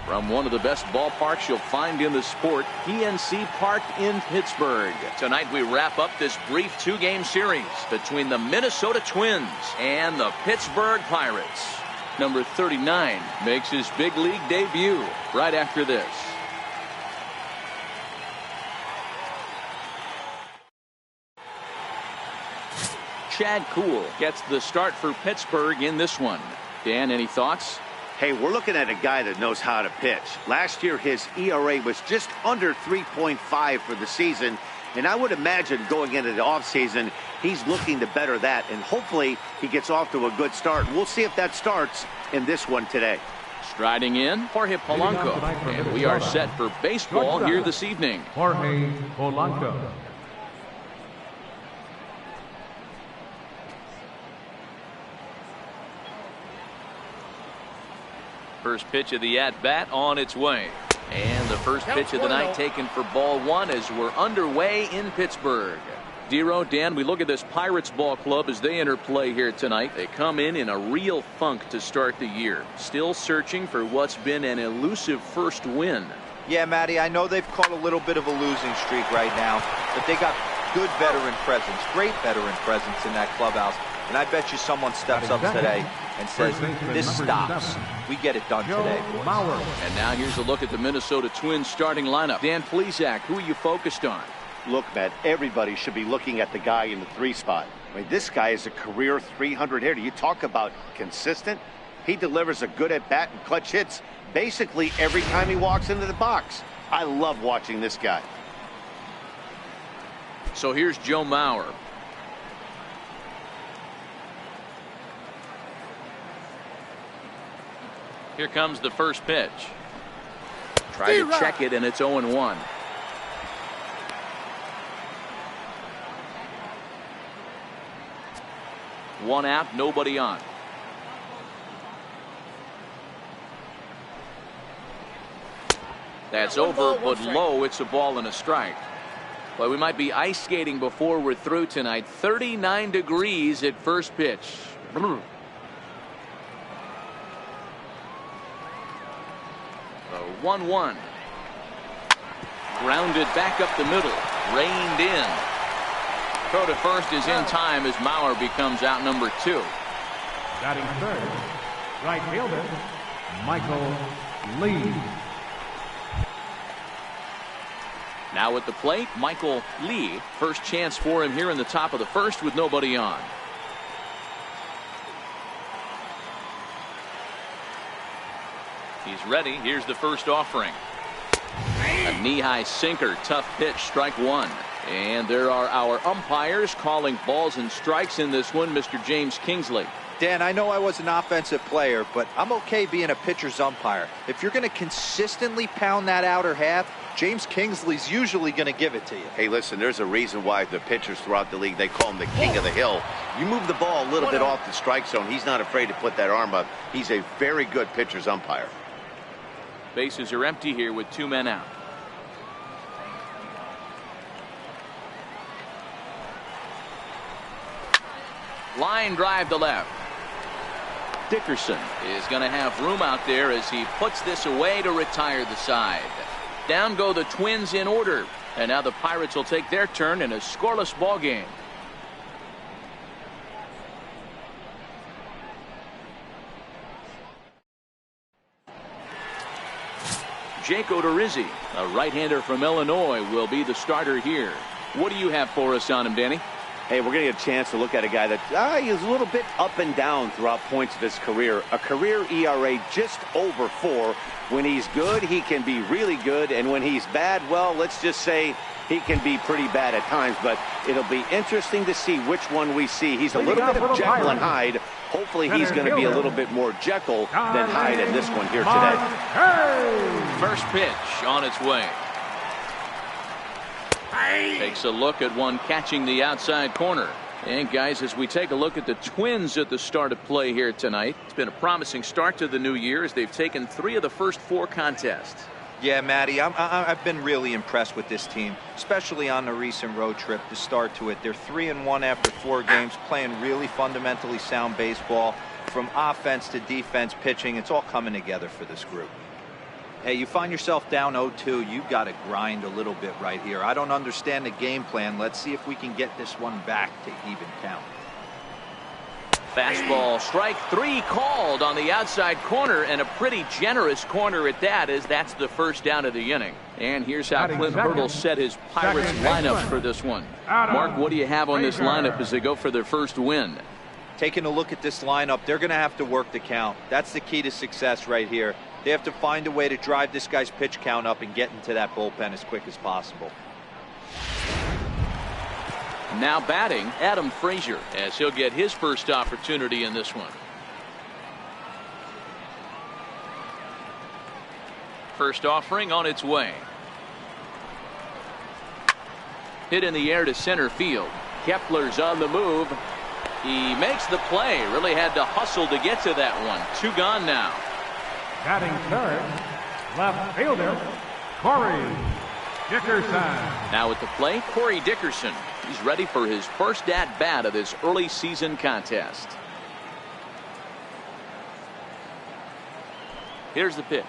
From one of the best ballparks you'll find in the sport, PNC Park in Pittsburgh. Tonight we wrap up this brief two-game series between the Minnesota Twins and the Pittsburgh Pirates. Number 39 makes his big league debut right after this. Chad Kuhl gets the start for Pittsburgh in this one. Dan, any thoughts? Hey, we're looking at a guy that knows how to pitch. Last year, his ERA was just under 3.5 for the season. And I would imagine going into the offseason, he's looking to better that. And hopefully he gets off to a good start. We'll see if that starts in this one today. Striding in, Jorge Polanco. And we are set for baseball here this evening. Jorge Polanco. First pitch of the at-bat on its way. And the first pitch of the night taken for ball one as we're underway in Pittsburgh. Dero, Dan, we look at this Pirates ball club as they enter play here tonight. They come in a real funk to start the year. Still searching for what's been an elusive first win. Yeah, Matty, I know they've caught a little bit of a losing streak right now, but they got good veteran presence, great veteran presence in that clubhouse. And I bet you someone steps up today and says, this stops. We get it done today. And now here's a look at the Minnesota Twins starting lineup. Dan Plesac, who are you focused on? Look, Matt, everybody should be looking at the guy in the 3 spot. I mean, this guy is a career 300 hitter. You talk about consistent. He delivers a good at-bat and clutch hits basically every time he walks into the box. I love watching this guy. So here's Joe Mauer. Here comes the first pitch. Try to check it, and it's 0-1. One out, nobody on. That's over, but low. It's a ball and a strike. Well, we might be ice skating before we're through tonight. 39 degrees at first pitch. 1-1. Grounded back up the middle. Reined in. Throw to first is in time as Mauer becomes out number 2. Batting third, right fielder, Michael Lee. Now at the plate, Michael Lee. First chance for him here in the top of the first with nobody on. He's ready. Here's the first offering. A knee-high sinker. Tough pitch. Strike one. And there are our umpires calling balls and strikes in this one. Mr. James Kingsley. Dan, I know I was an offensive player, but I'm okay being a pitcher's umpire. If you're going to consistently pound that outer half, James Kingsley's usually going to give it to you. Hey, listen, there's a reason why the pitchers throughout the league, they call him the king of the hill. You move the ball a little bit off the strike zone, he's not afraid to put that arm up. He's a very good pitcher's umpire. Bases are empty here with 2 men out. Line drive to left. Dickerson is going to have room out there as he puts this away to retire the side. Down go the Twins in order. And now the Pirates will take their turn in a scoreless ball game. Jake Odorizzi, a right-hander from Illinois, will be the starter here. What do you have for us on him, Danny? Hey, we're going to get a chance to look at a guy that he's a little bit up and down throughout points of his career. A career ERA just over 4. When he's good, he can be really good. And when he's bad, well, let's just say he can be pretty bad at times. But it'll be interesting to see which one we see. He's a little bit of Jekyll and Hyde. Hopefully he's going to be a little bit more Jekyll than Hyde in this one here today. First pitch on its way. Takes a look at one catching the outside corner. And guys, as we take a look at the Twins at the start of play here tonight, it's been a promising start to the new year as they've taken 3 of the first 4 contests. Yeah, Matty, I've been really impressed with this team, especially on the recent road trip to start to it. They're 3-1 after 4 games, playing really fundamentally sound baseball. From offense to defense, pitching, it's all coming together for this group. Hey, you find yourself down 0-2, you've got to grind a little bit right here. I don't understand the game plan. Let's see if we can get this one back to even count. Fastball, strike 3 called on the outside corner, and a pretty generous corner at that, as that's the first down of the inning. And here's how Clint Hurdle set his Pirates lineup for this one. Mark, what do you have on this lineup as they go for their first win? Taking a look at this lineup, they're going to have to work the count. That's the key to success right here. They have to find a way to drive this guy's pitch count up and get into that bullpen as quick as possible. Now batting, Adam Frazier, as he'll get his first opportunity in this one. First offering on its way. Hit in the air to center field. Kepler's on the move. He makes the play. Really had to hustle to get to that one. 2 gone now. Batting third, left fielder, Corey Dickerson. Now at the plate, Corey Dickerson. He's ready for his first at-bat of this early season contest. Here's the pitch.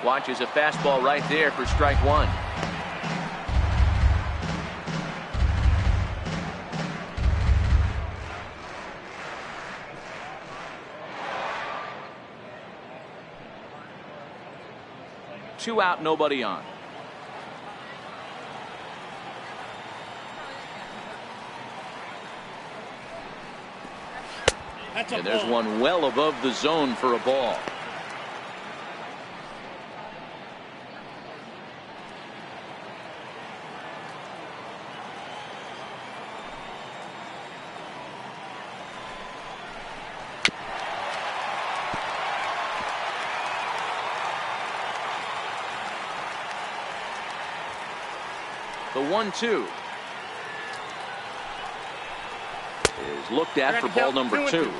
Watches a fastball right there for strike 1. Two out, nobody on. And there's one well above the zone for a ball. The 1-2 is looked at for ball number 2.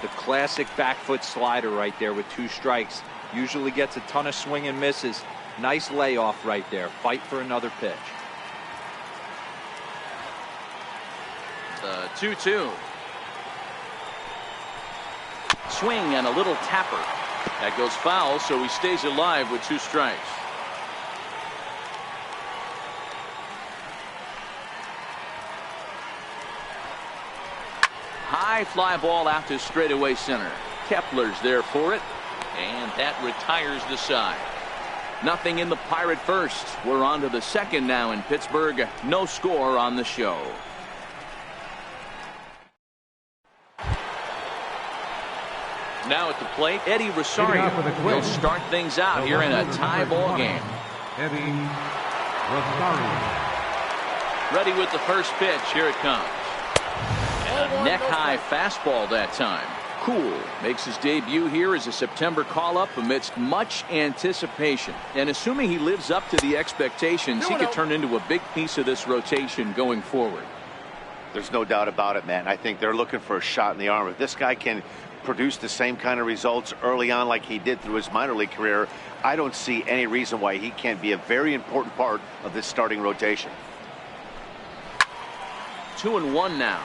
The classic back foot slider right there with 2 strikes. Usually gets a ton of swing and misses. Nice layoff right there. Fight for another pitch. The 2-2. Swing and a little tapper. That goes foul, so he stays alive with 2 strikes. High fly ball out to straightaway center. Kepler's there for it, and that retires the side. Nothing in the Pirate first. We're on to the second now in Pittsburgh. No score on the show. Now at the plate, Eddie Rosario will start things out here in a tie ball game. Eddie Rosario. Ready with the first pitch. Here it comes. A neck-high fastball that time. Cool makes his debut here as a September call-up amidst much anticipation. And assuming he lives up to the expectations, he could turn into a big piece of this rotation going forward. There's no doubt about it, man. I think they're looking for a shot in the arm. If this guy can produce the same kind of results early on like he did through his minor league career, I don't see any reason why he can't be a very important part of this starting rotation. 2-1 now.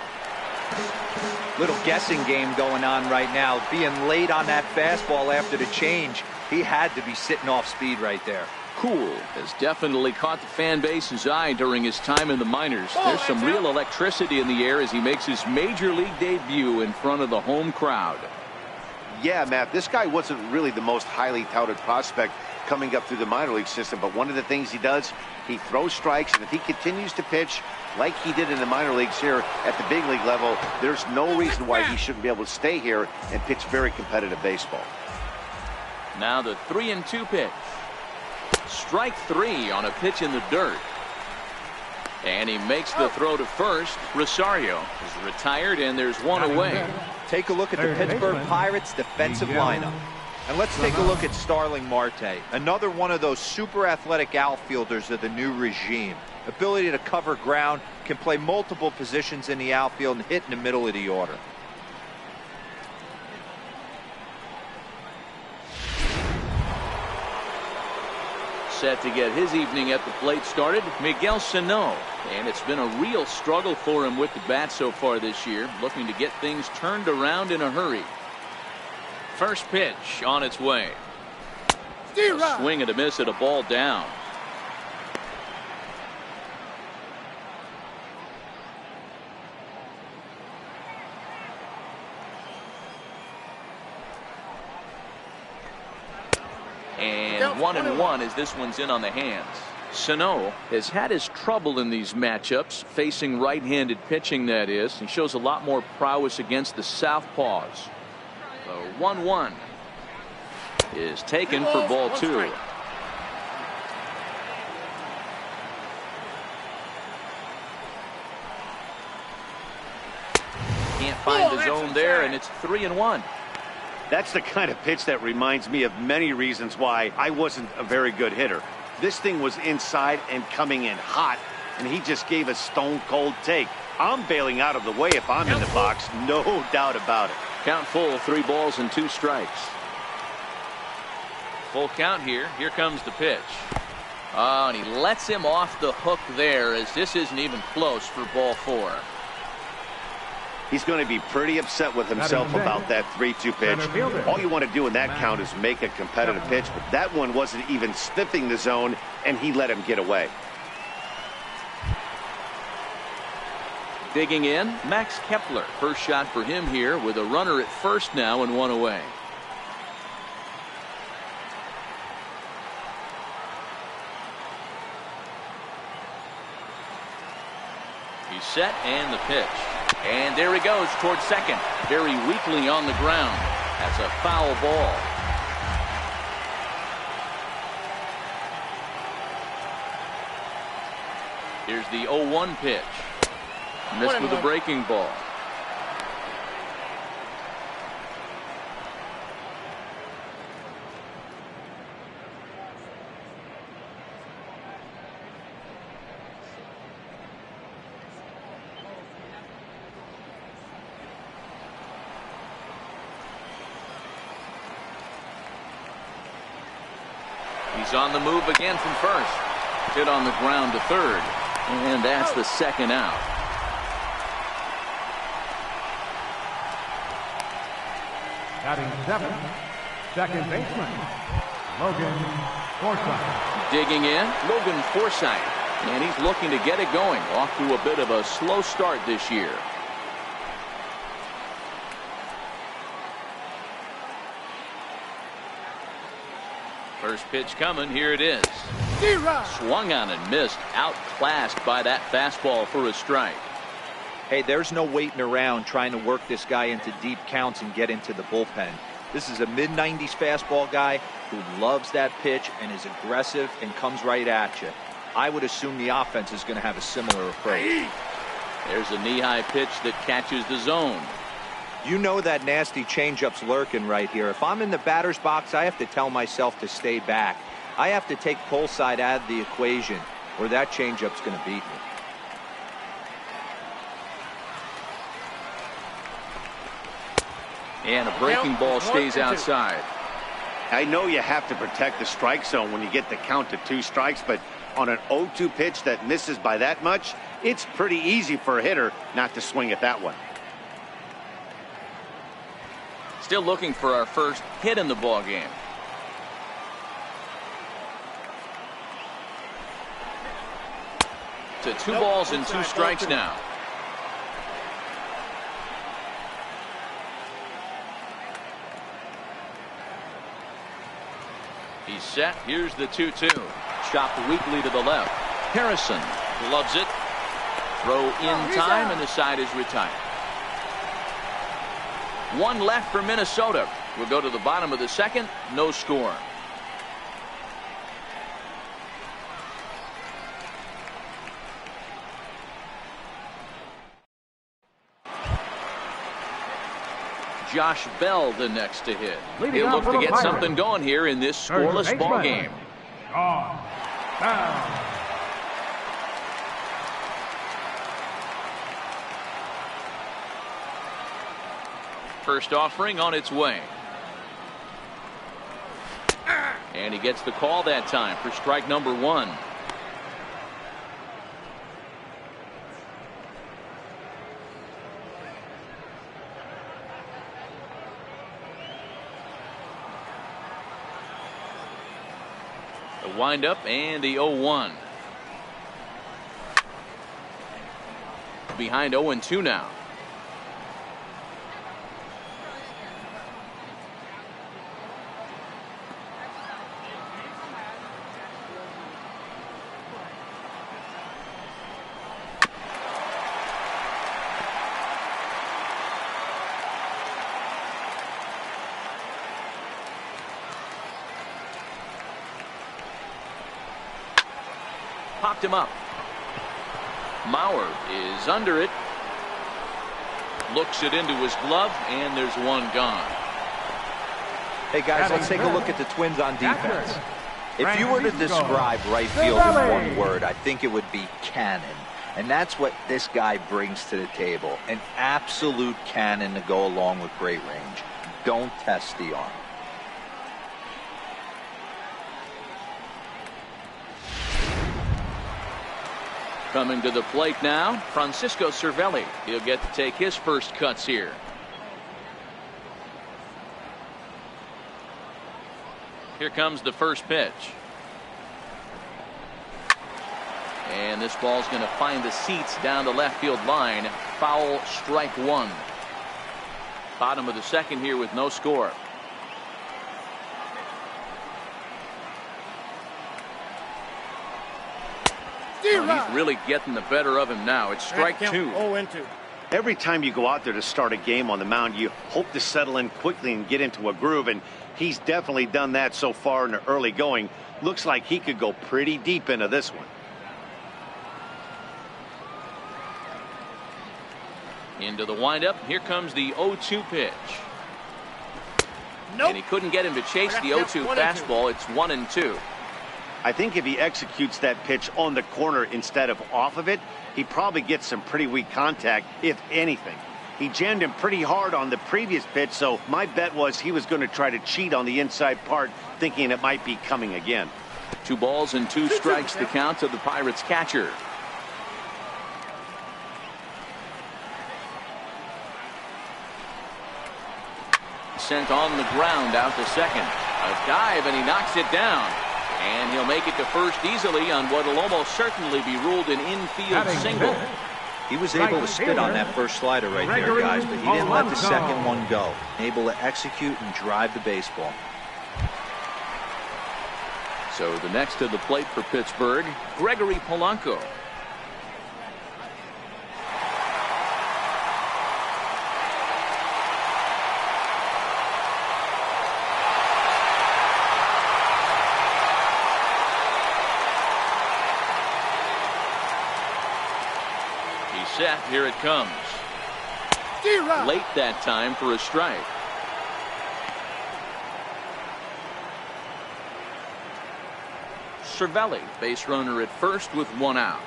Little guessing game going on right now. Being late on that fastball after the change, he had to be sitting off speed right there. Cool has definitely caught the fan base's eye during his time in the minors. There's some real electricity in the air as he makes his major league debut in front of the home crowd. Yeah, Matt, this guy wasn't really the most highly touted prospect coming up through the minor league system, but one of the things he does, he throws strikes, and if he continues to pitch like he did in the minor leagues here at the big league level, there's no reason why he shouldn't be able to stay here and pitch very competitive baseball. Now the 3-2 pitch. Strike 3 on a pitch in the dirt. And he makes the throw to first. Rosario is retired, and there's one away. Take a look at the Pittsburgh Pirates defensive lineup. And let's take a look at Starling Marte, another one of those super athletic outfielders of the new regime. Ability to cover ground, can play multiple positions in the outfield and hit in the middle of the order. set to get his evening at the plate started, Miguel Sano. And it's been a real struggle for him with the bat so far this year, looking to get things turned around in a hurry. First pitch on its way. A swing and a miss at a ball down. And 1-1 as this one's in on the hands. Sano has had his trouble in these matchups, facing right-handed pitching, that is. He shows a lot more prowess against the southpaws. The 1-1 is taken for ball 2. Can't find the zone there, and it's 3-1. That's the kind of pitch that reminds me of many reasons why I wasn't a very good hitter. This thing was inside and coming in hot, and he just gave a stone-cold take. I'm bailing out of the way if I'm in the box, no doubt about it. Count full, 3 balls and 2 strikes. Full count here. Here comes the pitch. Oh, and he lets him off the hook there, as this isn't even close for ball 4. He's going to be pretty upset with himself about that 3-2 pitch. All you want to do in that count is make a competitive pitch, but that one wasn't even sniffing the zone, and he let him get away. Digging in, Max Kepler. First shot for him here with a runner at first now and 1 away. He's set and the pitch. And there he goes towards second. Very weakly on the ground. That's a foul ball. Here's the 0-1 pitch. Missed with a breaking ball. He's on the move again from first. Hit on the ground to third. And that's the second out. Batting 7, second baseman, Logan Forsythe. Digging in, Logan Forsythe. And he's looking to get it going. Off to a bit of a slow start this year. First pitch coming. Here it is. Swung on and missed. Outclassed by that fastball for a strike. Hey, there's no waiting around trying to work this guy into deep counts and get into the bullpen. This is a mid-90s fastball guy who loves that pitch and is aggressive and comes right at you. I would assume the offense is going to have a similar approach. There's a knee-high pitch that catches the zone. You know that nasty changeup's lurking right here. If I'm in the batter's box, I have to tell myself to stay back. I have to take pull side out of the equation, or that changeup's going to beat me. And a breaking ball stays outside. I know you have to protect the strike zone when you get the count to 2 strikes, but on an 0-2 pitch that misses by that much, it's pretty easy for a hitter not to swing at that one. Still looking for our first hit in the ball game. To 2 balls and 2 strikes now. He's set. Here's the 2-2. Chopped weakly to the left. Harrison loves it. Throw in time, and the side is retired. 1 left for Minnesota. We'll go to the bottom of the second. No score. Josh Bell the next to hit. He'll look to get something going here in this scoreless ball game. First offering on its way. And he gets the call that time for strike number 1. The windup and the 0-1. Behind 0-2 now. Popped him up. Mauer is under it. Looks it into his glove, and there's one gone. Hey guys, let's take a look at the Twins on defense. If you were to describe right field in one word, I think it would be cannon. And that's what this guy brings to the table. An absolute cannon to go along with great range. Don't test the arm. Coming to the plate now, Francisco Cervelli. He'll get to take his first cuts here. Here comes the first pitch. And this ball's going to find the seats down the left field line. Foul, strike 1. Bottom of the second here with no score. Oh, he's really getting the better of him now. It's strike 2. 0-2. Every time you go out there to start a game on the mound, you hope to settle in quickly and get into a groove, and he's definitely done that so far in the early going. Looks like he could go pretty deep into this one. Into the windup. Here comes the 0-2 pitch. Nope. And he couldn't get him to chase the 0-2 fastball. It's 1-2. I think if he executes that pitch on the corner instead of off of it, he probably gets some pretty weak contact, if anything. He jammed him pretty hard on the previous pitch, so my bet was he was going to try to cheat on the inside part, thinking it might be coming again. 2 balls and 2 strikes the count of the Pirates catcher. Sent on the ground out to second. A dive, and he knocks it down. And he'll make it to first easily on what will almost certainly be ruled an infield single. He was able to spit on that first slider right there, guys, but he didn't let the second one go. Able to execute and drive the baseball. So the next to the plate for Pittsburgh, Gregory Polanco. Set. Here it comes. Late that time for a strike. Cervelli, base runner at first with 1 out.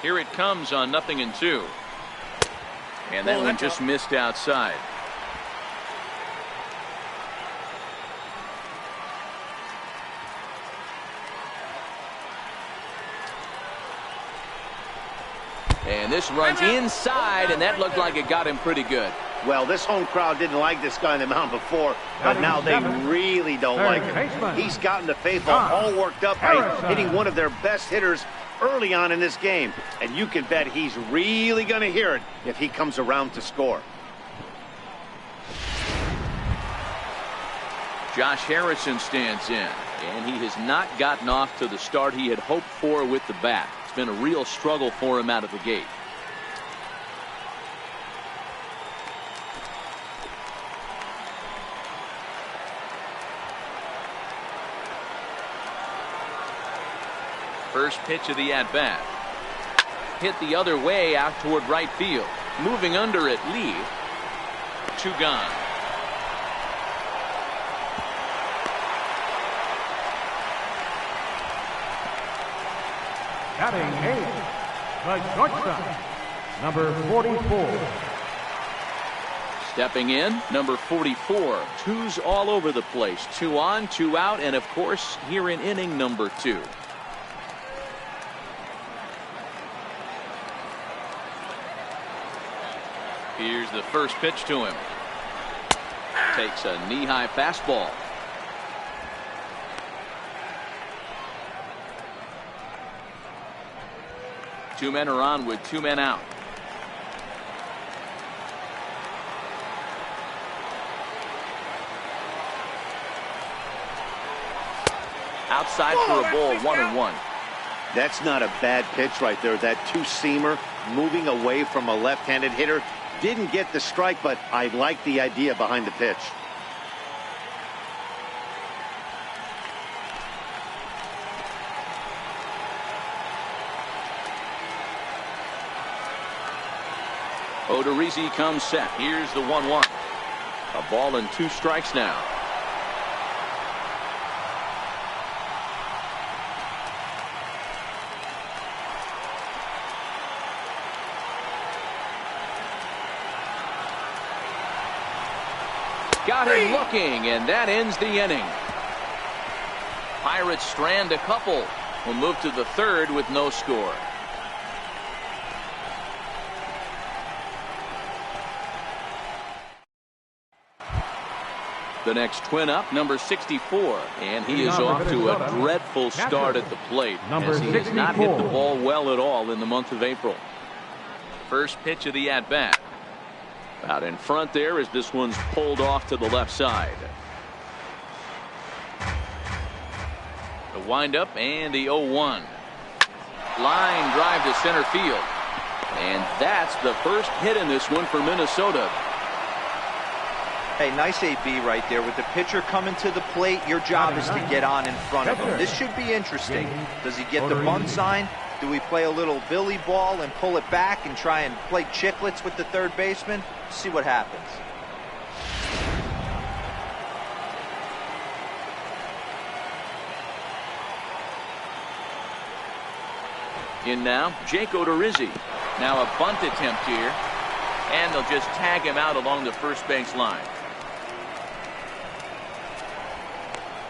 Here it comes on 0-2. And that one just missed outside. And this runs inside, and that looked like it got him pretty good. Well, this home crowd didn't like this guy on the mound before, but now they really don't like him. He's gotten the faithful all worked up by hitting one of their best hitters early on in this game, and you can bet he's really going to hear it if he comes around to score. Josh Harrison stands in, and he has not gotten off to the start he had hoped for with the bat. It's been a real struggle for him out of the gate. First pitch of the at-bat. Hit the other way out toward right field. Moving under it, Lee. 2 gone. Batting 8th, the shortstop, number 44. Stepping in, number 44. Twos all over the place. 2 on, 2 out, and of course, here in inning number 2. Here's the first pitch to him. Takes a knee-high fastball. Two men are on with 2 men out. Outside for a ball, 1-1. That's not a bad pitch right there. That 2-seamer moving away from a left-handed hitter. Didn't get the strike, but I like the idea behind the pitch. Odorizzi comes set. Here's the 1-1. A ball and 2 strikes now. Got him looking, and that ends the inning. Pirates strand a couple. Will move to the 3rd with no score. The next twin up, number 64, and he is off to a dreadful start at the plate as he has not hit the ball well at all in the month of April. First pitch of the at-bat. Out in front there as this one's pulled off to the left side. The windup and the 0-1. Line drive to center field. And that's the first hit in this one for Minnesota. Hey, nice AB right there. With the pitcher coming to the plate, your job is to get on in front of him. This should be interesting. Does he get the bunt sign? Do we play a little Billy ball and pull it back and try and play chicklets with the third baseman? See what happens. In now, Jake Odorizzi. Now a bunt attempt here. And they'll just tag him out along the first base line.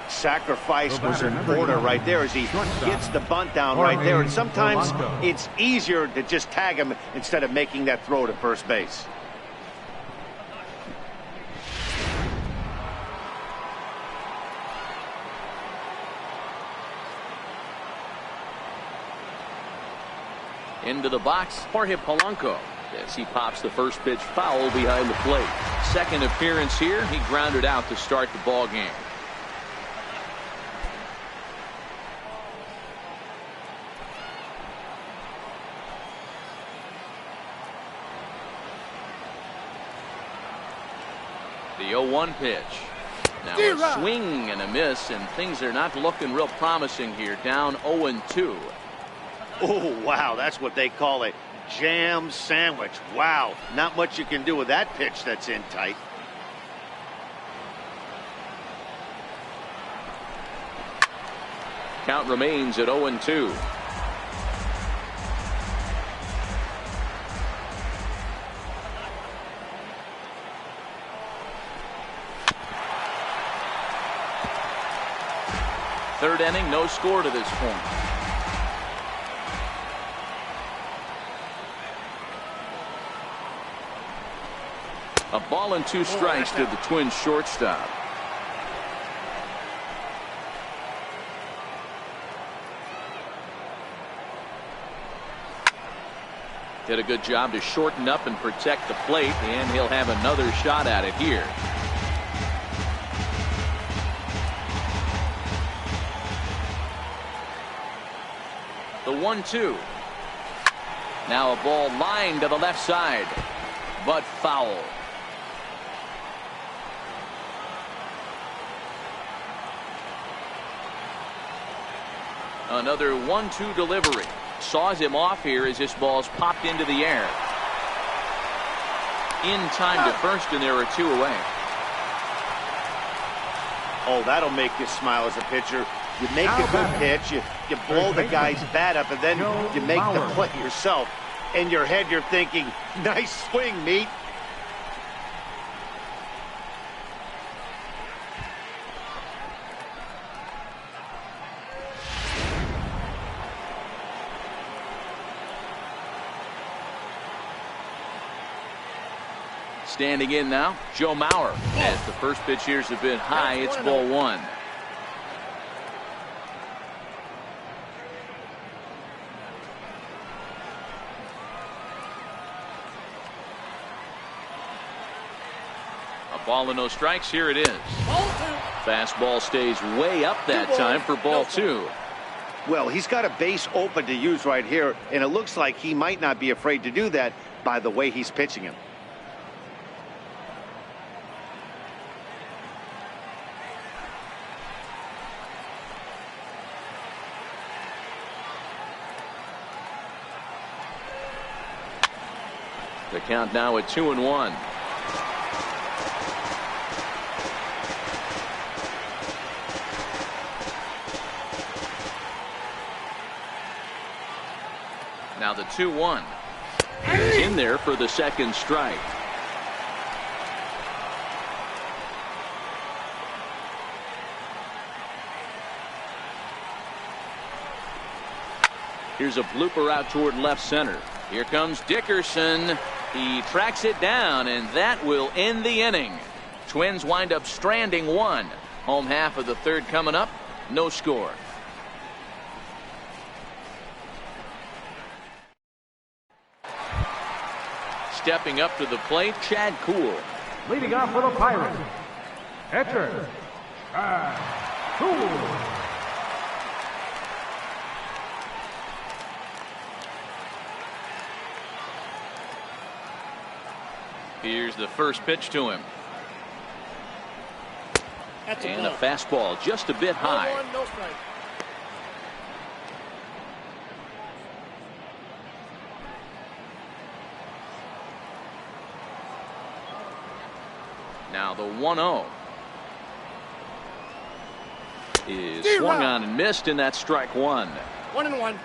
Sacrifice was in order right there as he gets the bunt down right there. And sometimes it's easier to just tag him instead of making that throw to first base. Into the box, Jorge Polanco, as he pops the first pitch foul behind the plate. Second appearance here, he grounded out to start the ball game. The 0-1 pitch. Now a swing and a miss, and things are not looking real promising here. Down 0-2. Oh, wow, that's what they call a jam sandwich. Wow, not much you can do with that pitch that's in tight. Count remains at 0-2. Third inning, no score to this point. A ball and 2 strikes to the Twins shortstop. Did a good job to shorten up and protect the plate, and he'll have another shot at it here. The 1-2. Now a ball lined to the left side, but foul. Another 1-2 delivery. Saws him off here as this ball's popped into the air. In time to first, and there are 2 away. Oh, that'll make you smile as a pitcher. You make a good pitch, you blow the guy's bat up, and then you make the play yourself. In your head, you're thinking, nice swing, meat. Standing in now, Joe Mauer. As the first pitch here's a bit high, it's ball 1. A ball and no strikes. Here it is. Fastball stays way up that time for ball 2. Well, he's got a base open to use right here, and it looks like he might not be afraid to do that by the way he's pitching him. The count now at 2-1. Now the 2-1. He's in there for the second strike. Here's a blooper out toward left center. Here comes Dickerson. He tracks it down, and that will end the inning. Twins wind up stranding 1. Home half of the third coming up. No score. Stepping up to the plate, Chad Kuhl. Leading off for the Pirates, pitcher, Chad Kuhl. Here's the first pitch to him. And a fastball just a bit high. No strike. Now the 1-0 is swung on and missed, and that's strike 1. 1-1.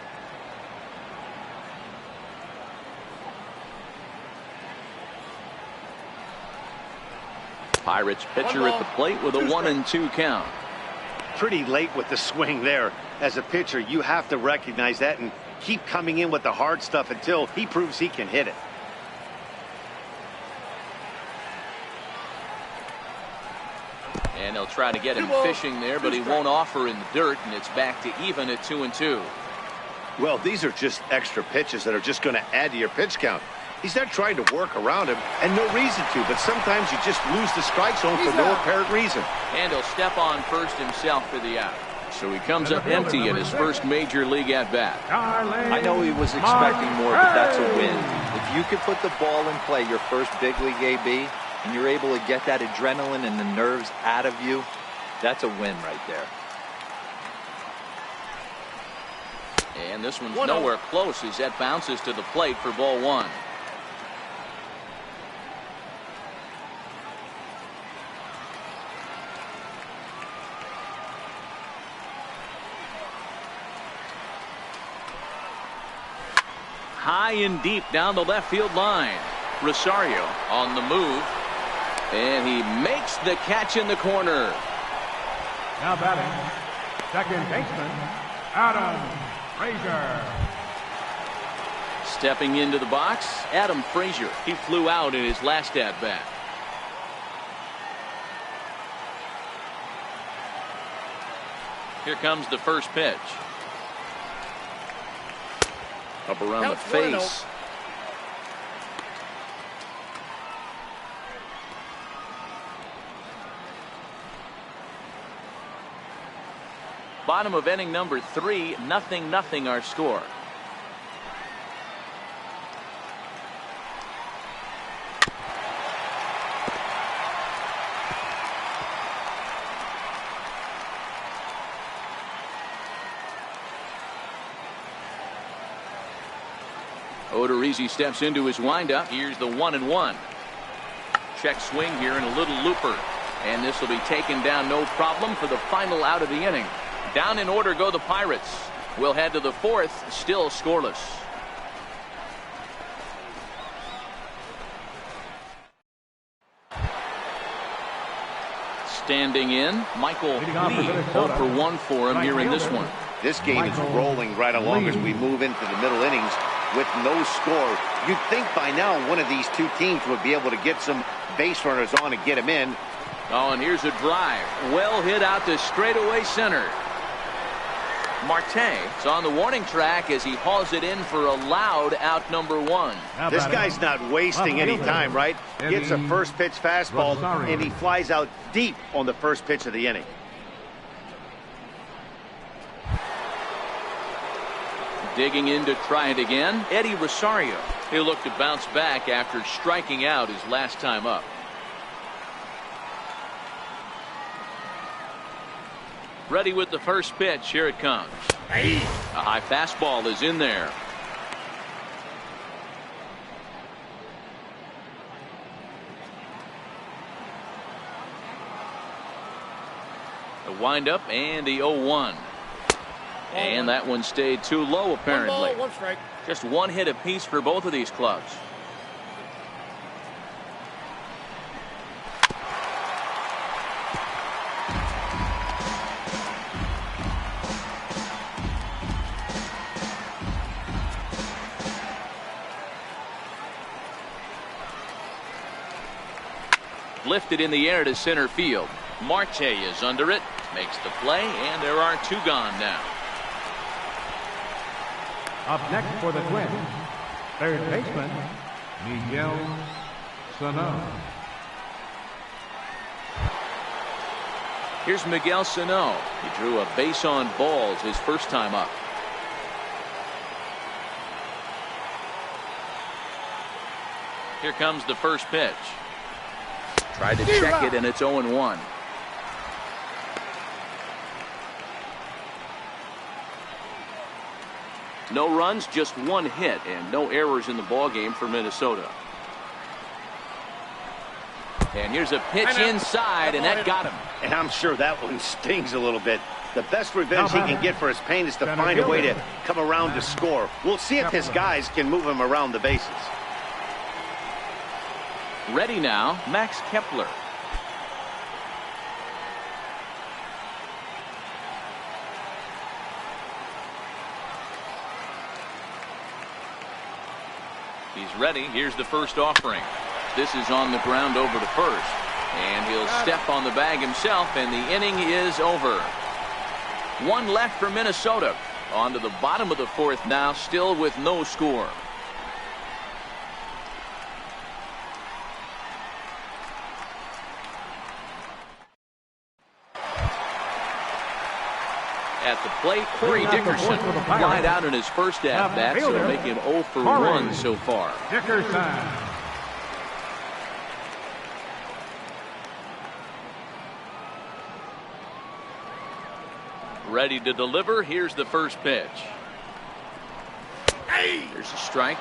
Pirates pitcher at the plate with a 1-2 count. Pretty late with the swing there. As a pitcher, you have to recognize that and keep coming in with the hard stuff until he proves he can hit it. And they'll try to get him fishing there, but he won't offer in the dirt, and it's back to even at 2-2. Well, these are just extra pitches that are just going to add to your pitch count. He's not trying to work around him, and no reason to, but sometimes you just lose the strike zone for no apparent reason. And he'll step on first himself for the out. So he comes up empty in his first major league at-bat. I know he was expecting more, but that's a win. If you can put the ball in play, your first big league AB, and you're able to get that adrenaline and the nerves out of you, that's a win right there. And this one's nowhere close as that bounces to the plate for ball 1. High and deep down the left field line. Rosario on the move, and he makes the catch in the corner. Now batting, second baseman, Adam Frazier. Stepping into the box, Adam Frazier. He flew out in his last at-bat. Here comes the first pitch. Up around the face. Bottom of inning number 3, 0-0 our score. Odorizzi steps into his windup. Here's the 1-1. Check swing here and a little looper. And this will be taken down no problem for the final out of the inning. Down in order go the Pirates. We'll head to the fourth, still scoreless. Standing in, Michael Lee, 0 for 1 for him here in this one. This game is rolling right along as we move into the middle innings with no score. You'd think by now one of these two teams would be able to get some base runners on and get him in. Oh, and here's a drive. Well hit out to straightaway center. Marte is on the warning track as he hauls it in for a loud out number 1. This guy's not wasting any time, right? Gets a first pitch fastball and he flies out deep on the first pitch of the inning. Digging in to try it again, Eddie Rosario. He'll look to bounce back after striking out his last time up. Ready with the first pitch. Here it comes. A high fastball is in there. The windup and the 0-1. And that one stayed too low apparently. 1 strike. Just one hit apiece for both of these clubs. Lifted in the air to center field. Marte is under it, makes the play, and there are 2 gone now. Up next for the Twins, third baseman, Miguel Sano. Here's Miguel Sano. He drew a base on balls his first time up. Here comes the first pitch. Tried to check it, and it's 0-1. No runs, just 1 hit, and no errors in the ballgame for Minnesota. And here's a pitch inside, and that got him. And I'm sure that one stings a little bit. The best revenge he can get for his pain is to find a way to come around to score. We'll see if his guys can move him around the bases. Ready now, Max Kepler. He's ready. Here's the first offering. This is on the ground over to first. And he'll step on the bag himself, and the inning is over. 1 left for Minnesota. On to the bottom of the fourth now, still with no score. At the plate, Corey Dickerson lied out in his first at-bat, so make him 0 for 1 so far. Dickerson. Ready to deliver. Here's the first pitch. There's a strike.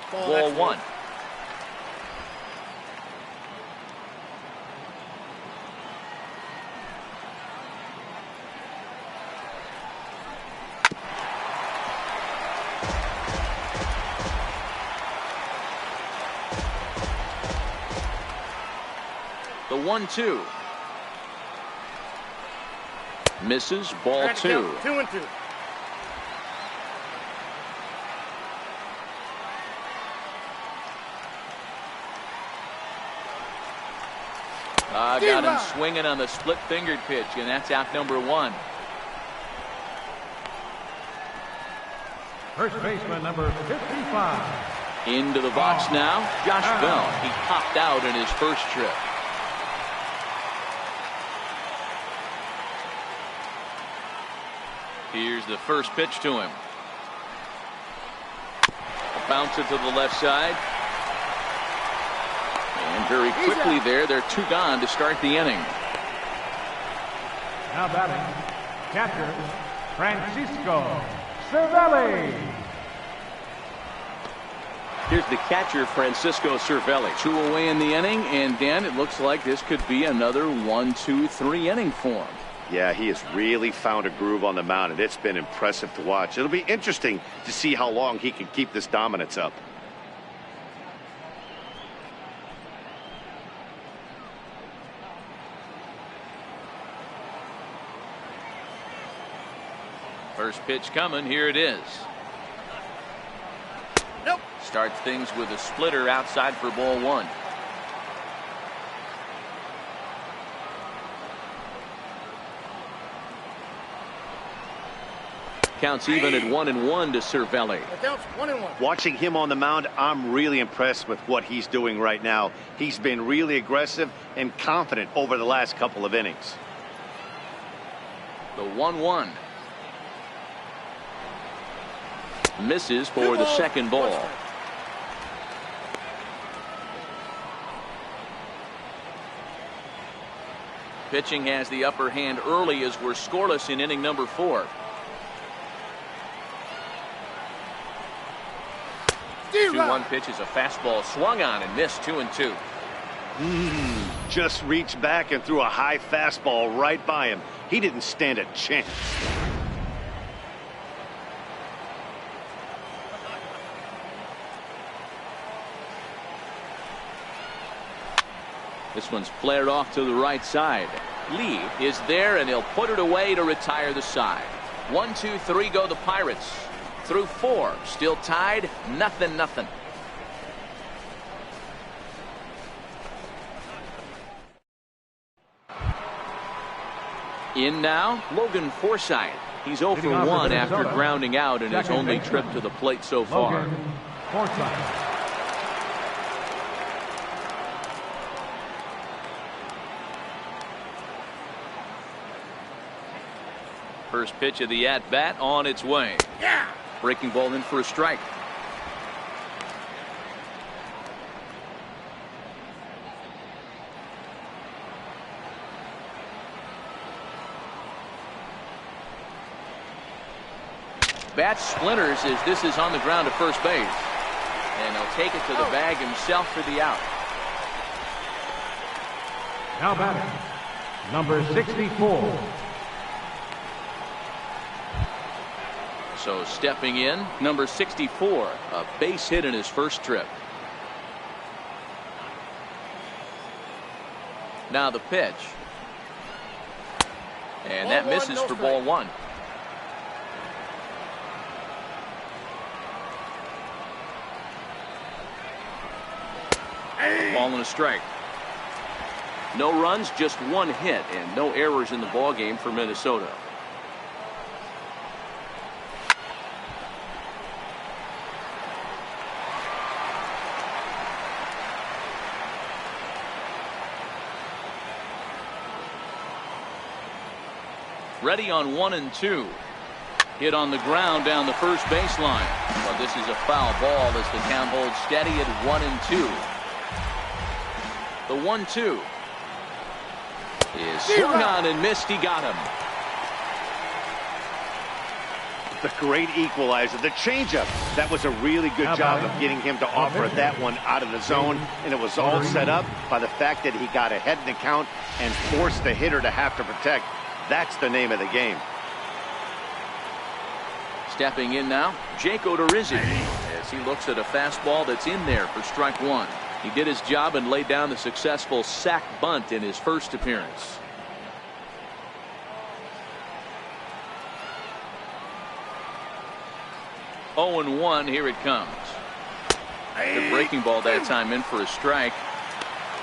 Ball 1. The 1-2. Misses. Ball 2. 2-2. Got him swinging on the split-fingered pitch, and that's out number 1. First baseman number 55. Into the box now, Josh Bell. He popped out in his first trip. Here's the first pitch to him. Bounce it to the left side. And very quickly they're 2 gone to start the inning. Now batting, catcher, Francisco Cervelli. Here's the catcher, Francisco Cervelli. 2 away in the inning, and Dan, it looks like this could be another 1-2-3 inning for him. Yeah, he has really found a groove on the mound, and it's been impressive to watch. It'll be interesting to see how long he can keep this dominance up. First pitch coming. Here it is. Nope. Starts things with a splitter outside for ball 1. Counts even at 1-1 to Cervelli. It counts 1-1. Watching him on the mound, I'm really impressed with what he's doing right now. He's been really aggressive and confident over the last couple of innings. The 1-1. Misses for the second ball. Pitching has the upper hand early as we're scoreless in inning number 4. 2-1 pitch is a fastball swung on and missed. 2-2. Just reached back and threw a high fastball right by him. He didn't stand a chance. This one's flared off to the right side. Lee is there, and he'll put it away to retire the side. 1-2-3 go the Pirates. Through 4, still tied, 0-0. In now, Logan Forsythe. He's 0 for 1 after grounding out in his only trip to the plate so far. Logan Forsythe. First pitch of the at-bat on its way. Yeah. Breaking ball in for a strike. Bat splinters as this is on the ground to first base. And he'll take it to the bag himself for the out. Now batting, number 64. So stepping in, number 64, a base hit in his first trip. Now the pitch. And that misses for ball 1. Ball and a strike. No runs, just 1 hit, and no errors in the ball game for Minnesota. Ready on 1-2. Hit on the ground down the first baseline. But this is a foul ball as the count holds steady at 1-2. The 1-2 is swung on and missed. He got him. The great equalizer, the changeup. That was a really good job of getting him to offer that one out of the zone, and it was all set up by the fact that he got ahead in the count and forced the hitter to have to protect. That's the name of the game. Stepping in now, Jake Odorizzi, as he looks at a fastball that's in there for strike 1. He did his job and laid down the successful sac bunt in his first appearance. Oh and 1, here it comes. The breaking ball that time in for a strike.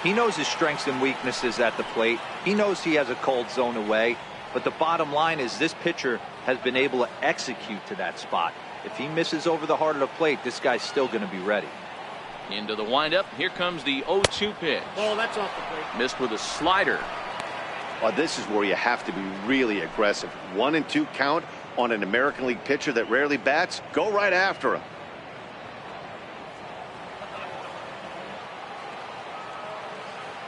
He knows his strengths and weaknesses at the plate. He knows he has a cold zone away. But the bottom line is this pitcher has been able to execute to that spot. If he misses over the heart of the plate, this guy's still going to be ready. Into the windup. Here comes the 0-2 pitch. Oh, that's off the plate. Missed with a slider. Well, this is where you have to be really aggressive. 1-2 count on an American League pitcher that rarely bats. Go right after him.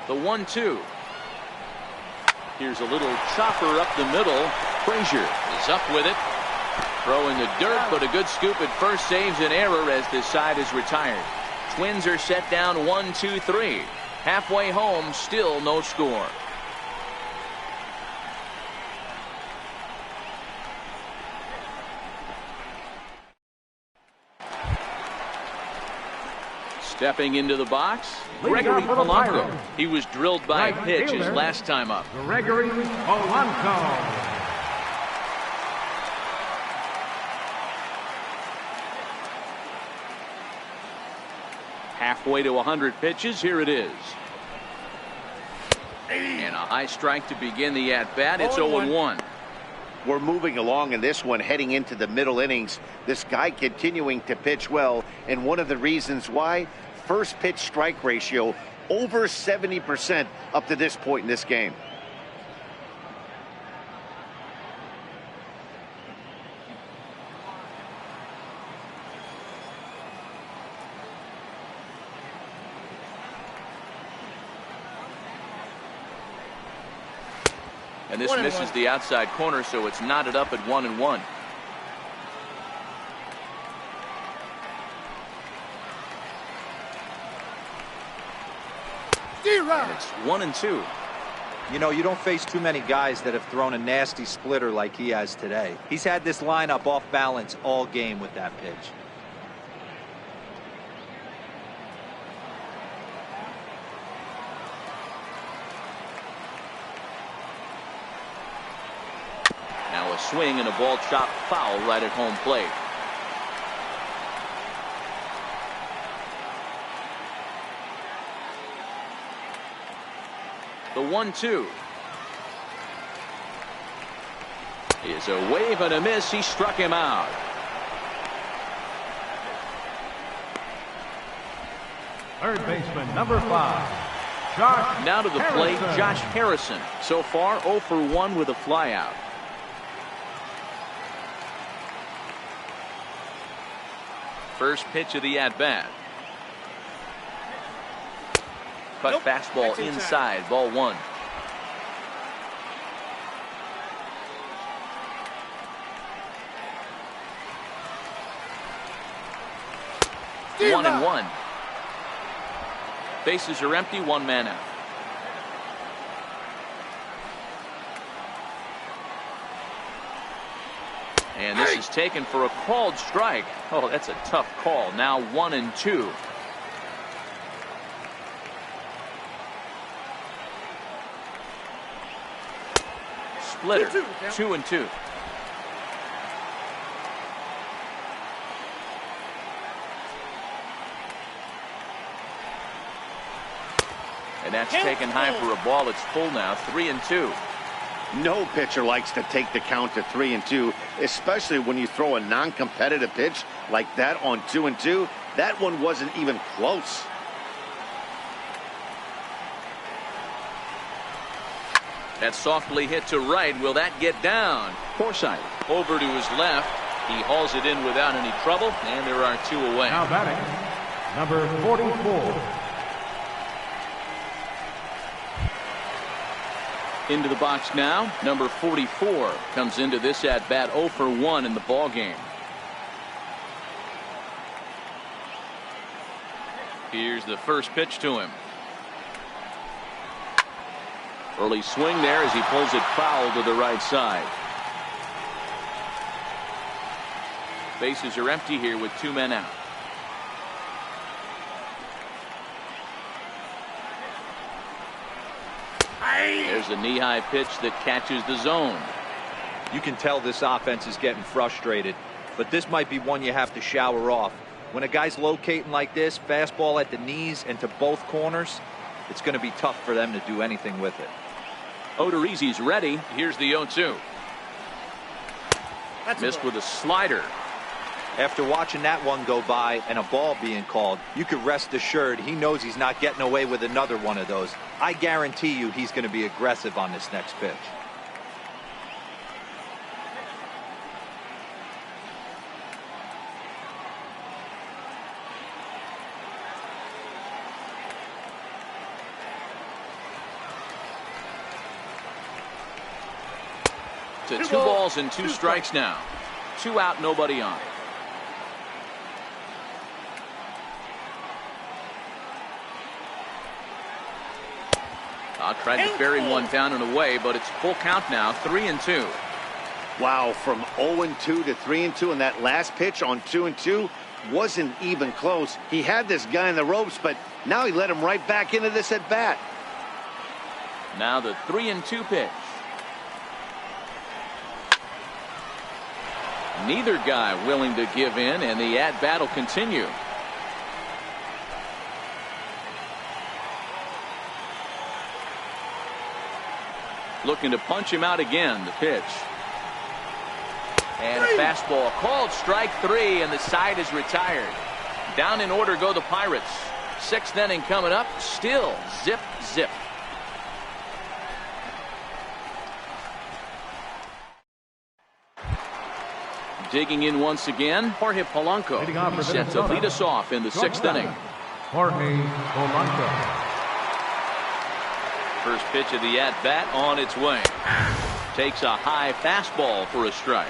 The 1-2. Here's a little chopper up the middle. Frazier is up with it. Throw in the dirt, but a good scoop at first saves an error as this side is retired. Twins are set down 1-2-3. Halfway home, still no score. Stepping into the box, Gregory Polanco. He was drilled by a pitch his last time up. Gregory Polanco. Halfway to 100 pitches. Here it is. And a high strike to begin the at-bat. It's 0-1. We're moving along in this one, heading into the middle innings. This guy continuing to pitch well, and one of the reasons why, first pitch strike ratio over 70% up to this point in this game. And this misses the outside corner, so it's knotted up at 1-1. And it's 1-2. You know, you don't face too many guys that have thrown a nasty splitter like he has today. He's had this lineup off balance all game with that pitch. Now a swing and a ball chopped foul right at home plate. The 1-2 is a wave and a miss. He struck him out. Third baseman, number 5, Josh Now to the plate, Harrison. Josh Harrison. So far 0 for 1 with a flyout. First pitch of the at-bat. Cut fastball inside, ball 1. One and one. Bases are empty, one man out. And this is taken for a called strike. Oh, that's a tough call. Now 1-2. Splitter, 2-2. And that's taken high for a ball. It's full now, 3-2. No pitcher likes to take the count to 3-2, especially when you throw a non-competitive pitch like that on 2-2. That one wasn't even close. That's softly hit to right. Will that get down? Forsythe over to his left. He hauls it in without any trouble, and there are 2 away. Now batting, number 44. Into the box now, number 44 comes into this at bat 0 for 1 in the ball game. Here's the first pitch to him. Early swing there as he pulls it foul to the right side. Bases are empty here with 2 men out. There's a knee-high pitch that catches the zone. You can tell this offense is getting frustrated, but this might be one you have to shower off. When a guy's locating like this, fastball at the knees and to both corners, it's going to be tough for them to do anything with it. Odorizzi's ready. Here's the 0-2. Missed with a slider. After watching that one go by and a ball being called, you could rest assured he knows he's not getting away with another one of those. I guarantee you he's going to be aggressive on this next pitch. To 2 balls and 2 strikes now. 2 out, nobody on. Tried to bury one down and away, but it's full count now, 3-2. Wow, from 0-2 to 3-2, and that last pitch on 2-2 wasn't even close. He had this guy in the ropes, but now he let him right back into this at bat. Now the 3-2 pitch. Neither guy willing to give in, and the at bat will continue. Looking to punch him out again. The pitch. And a fastball called strike 3, and the side is retired. Down in order go the Pirates. 6th inning coming up. Still zip, zip. Digging in once again, Jorge Polanco. Set to lead us off in the 6th inning. Jorge Polanco. First pitch of the at-bat on its way. Takes a high fastball for a strike.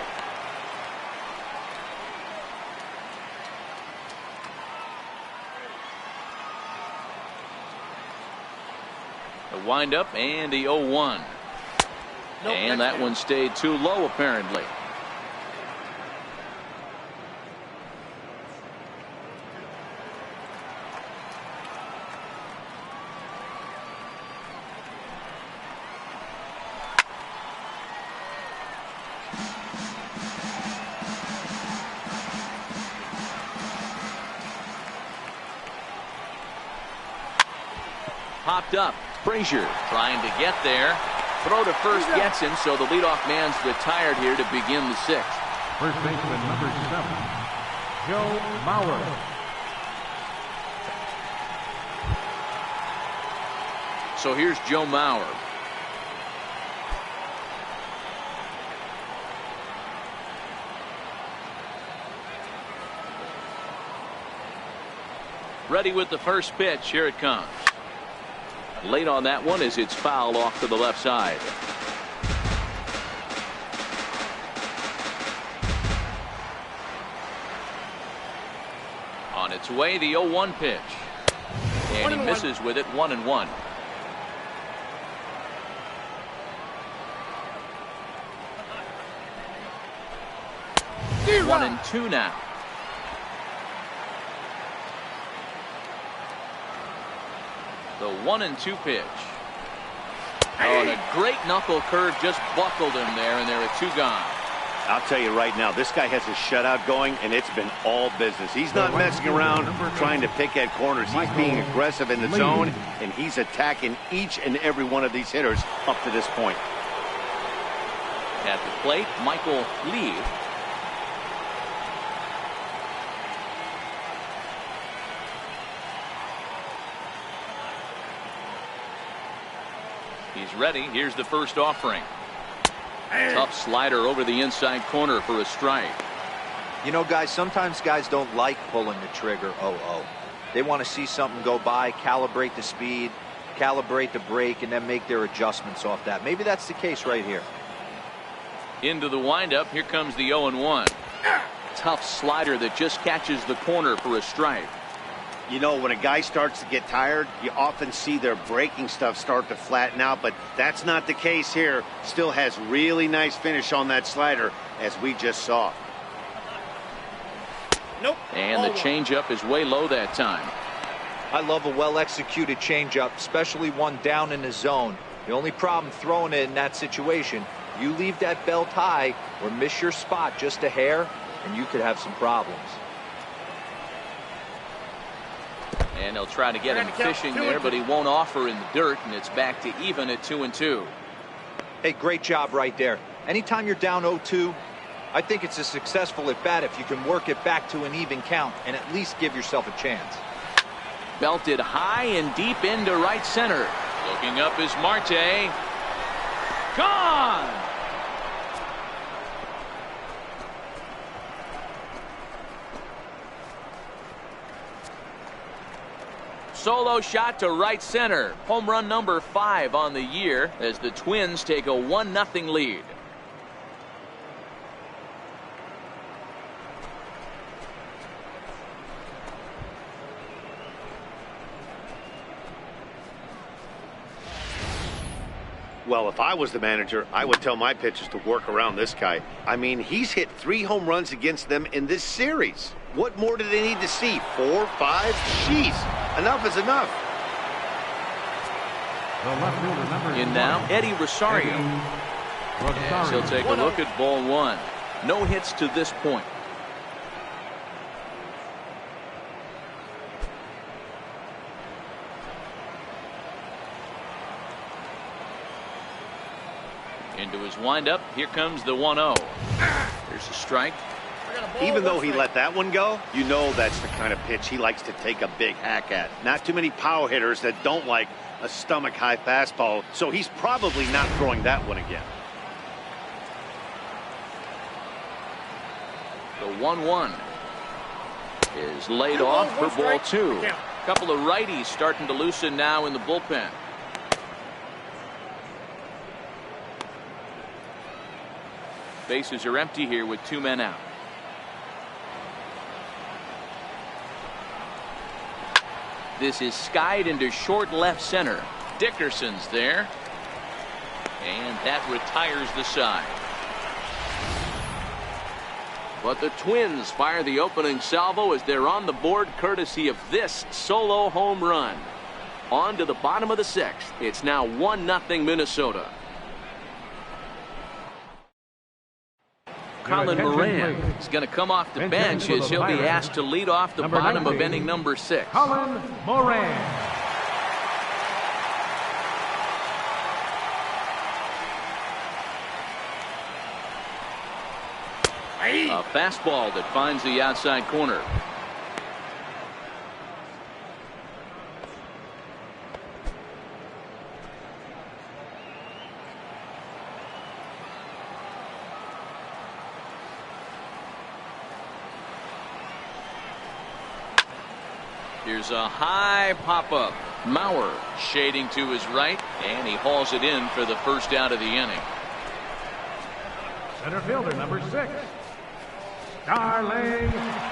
The windup and the 0-1. And that one stayed too low apparently. Popped up. Frazier trying to get there. Throw to first gets him, so the leadoff man's retired here to begin the 6th. First baseman number 7, Joe Mauer. So here's Joe Mauer. Ready with the first pitch. Here it comes. Late on that one as it's fouled off to the left side. On its way, the 0-1 pitch. And he misses with it, 1-1. One and 2 now. The 1-2 pitch. Oh, and a great knuckle curve just buckled him there, and there are 2 gone. I'll tell you right now, this guy has a shutout going, and it's been all business. He's not messing around trying to pick at corners. He's being aggressive in the zone, and he's attacking each and every one of these hitters up to this point. At the plate, Michael Lee. He's ready. Here's the first offering. Tough slider over the inside corner for a strike. You know, guys, sometimes guys don't like pulling the trigger 0-0. They want to see something go by, calibrate the speed, calibrate the break, and then make their adjustments off that. Maybe that's the case right here. Into the windup. Here comes the 0-1. Tough slider that just catches the corner for a strike. You know, when a guy starts to get tired, you often see their breaking stuff start to flatten out, but that's not the case here. Still has really nice finish on that slider, as we just saw. Nope. And the changeup is way low that time. I love a well-executed changeup, especially one down in the zone. The only problem throwing it in that situation, you leave that belt high or miss your spot just a hair, and you could have some problems. And they'll try to get him fishing there, but he won't offer in the dirt, and it's back to even at 2-2. Hey, great job right there. Anytime you're down 0-2, I think it's a successful at bat if you can work it back to an even count and at least give yourself a chance. Belted high and deep into right center. Looking up is Marte. Gone! Solo shot to right center. Home run number 5 on the year as the Twins take a 1-0 lead. Well, if I was the manager, I would tell my pitchers to work around this guy. I mean, he's hit 3 home runs against them in this series. What more do they need to see? 4, 5? Jeez, enough is enough. The left fielder, number In 1. now, Eddie Rosario. As he'll take a look at ball 1. No hits to this point. Into his windup. Here comes the 1-0. There's a strike. Even though he let that one go, you know that's the kind of pitch he likes to take a big hack at. Not too many power hitters that don't like a stomach-high fastball, so he's probably not throwing that one again. The 1-1 is laid off for ball 2. A couple of righties starting to loosen now in the bullpen. Bases are empty here with 2 men out. This is skied into short left center. Dickerson's there. And that retires the side. But the Twins fire the opening salvo as they're on the board courtesy of this solo home run. On to the bottom of the 6th. It's now 1-0 Minnesota. Colin Moran is going to come off the bench as he'll be asked to lead off the bottom of inning number 6. Colin Moran. A fastball that finds the outside corner. Here's a high pop-up. Mauer shading to his right, and he hauls it in for the first out of the inning. Center fielder, number 6. Starling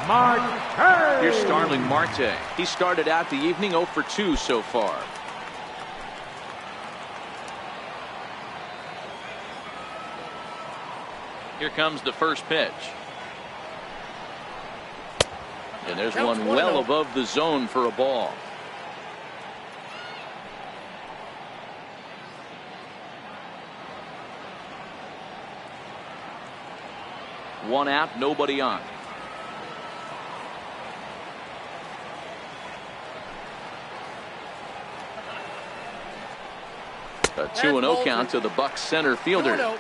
Marte. Here's Starling Marte. He started out the evening 0 for 2 so far. Here comes the first pitch. And there's one well above the zone for a ball. One out, nobody on. A 2-0 count to the Bucs center fielder. 2-0.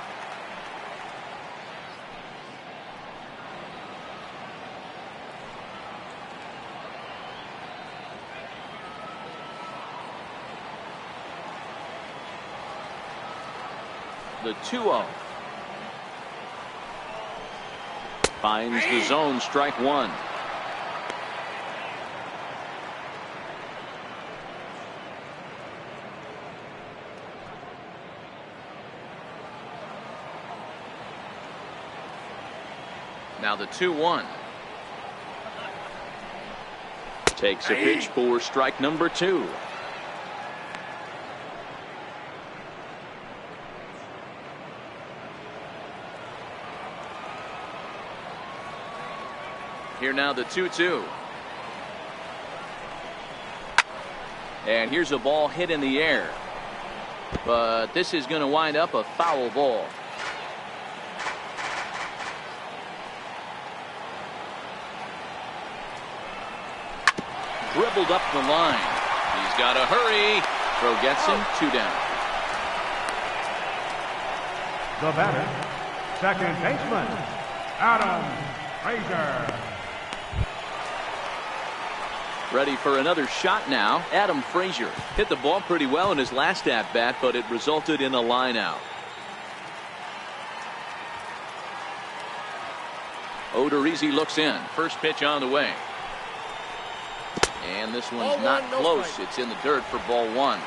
The 2-0. Finds the zone, strike 1. Now the 2-1. Takes a pitch for strike number 2. Here now the 2-2. And here's a ball hit in the air. But this is going to wind up a foul ball. Dribbled up the line. He's got to hurry. Throw gets him, 2 down. The batter, second baseman, Adam Frazier. Ready for another shot now. Adam Frazier hit the ball pretty well in his last at-bat, but it resulted in a line out. Odorizzi looks in. First pitch on the way. And this one's not close. It's in the dirt for ball 1.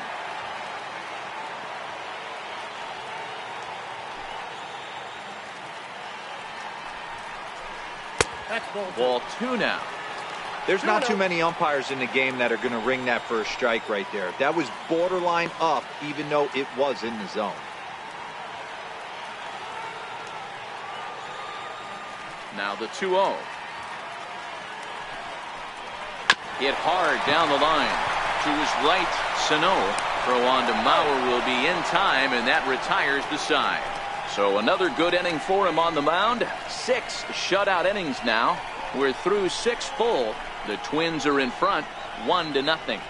That's ball 2 now. There's not too many umpires in the game that are going to ring that first strike right there. That was borderline up, even though it was in the zone. Now the 2-0. Hit hard down the line. To his right, Sano. Throw on to Mauer will be in time, and that retires the side. So another good inning for him on the mound. 6 shutout innings now. We're through 6 full. The Twins are in front, 1-0.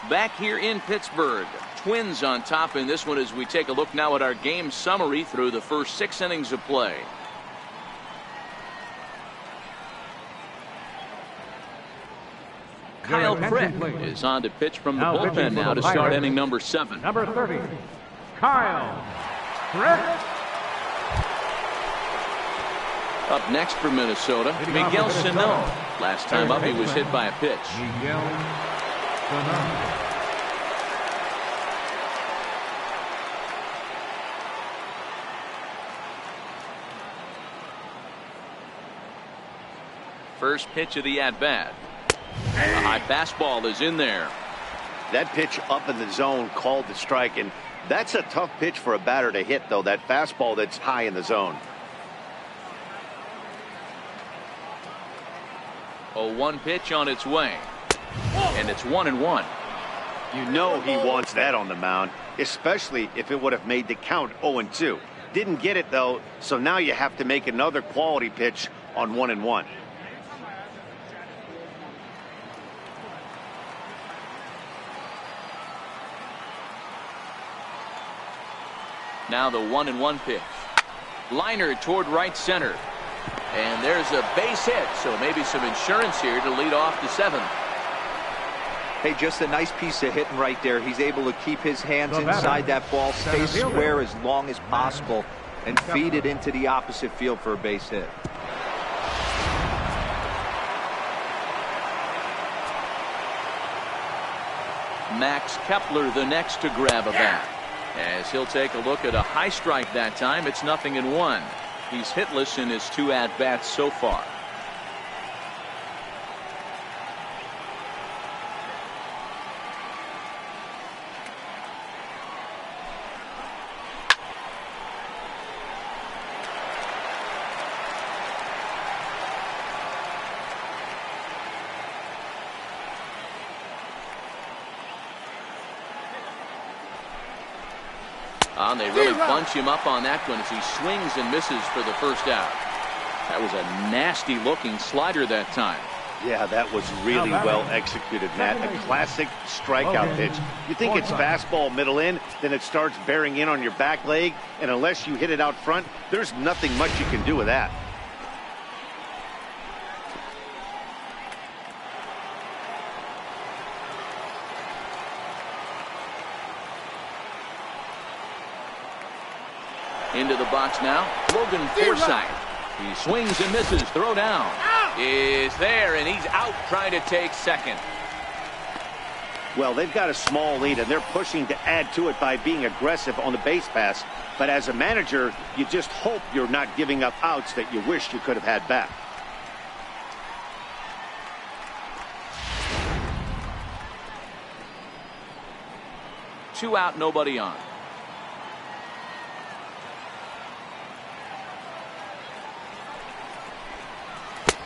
Back here in Pittsburgh, Twins on top in this one as we take a look now at our game summary through the first 6 innings of play. Kyle Crick is on to pitch from the bullpen now to start inning number 7. Number 30, Kyle Crick. Up next for Minnesota, Miguel Sano. Last time up he was hit by a pitch. Miguel Sano. First pitch of the at-bat. A high fastball is in there. That pitch up in the zone called the strike, and that's a tough pitch for a batter to hit, though, that fastball that's high in the zone. 0-1 pitch on its way. And it's 1-1. You know he wants that on the mound, especially if it would have made the count 0-2. Didn't get it, though, so now you have to make another quality pitch on 1-1. Now the 1-1 pitch. Liner toward right center. And there's a base hit, so maybe some insurance here to lead off the 7th. Hey, just a nice piece of hitting right there. He's able to keep his hands inside that ball, stay square as long as possible, and feed it into the opposite field for a base hit. Max Kepler the next to grab a bat. As he'll take a look at a high strike that time, it's 0-1. He's hitless in his 2 at-bats so far. They really bunch him up on that one as he swings and misses for the first out. That was a nasty looking slider that time. Yeah, that was really well executed, Matt. A classic strikeout pitch. You think it's fastball middle in, then it starts bearing in on your back leg, and unless you hit it out front, there's nothing much you can do with that. Into the box now, Logan Forsythe. He swings and misses. Throw down is there, and he's out trying to take second. Well, they've got a small lead, and they're pushing to add to it by being aggressive on the base pass. But as a manager, you just hope you're not giving up outs that you wish you could have had back. Two out, nobody on.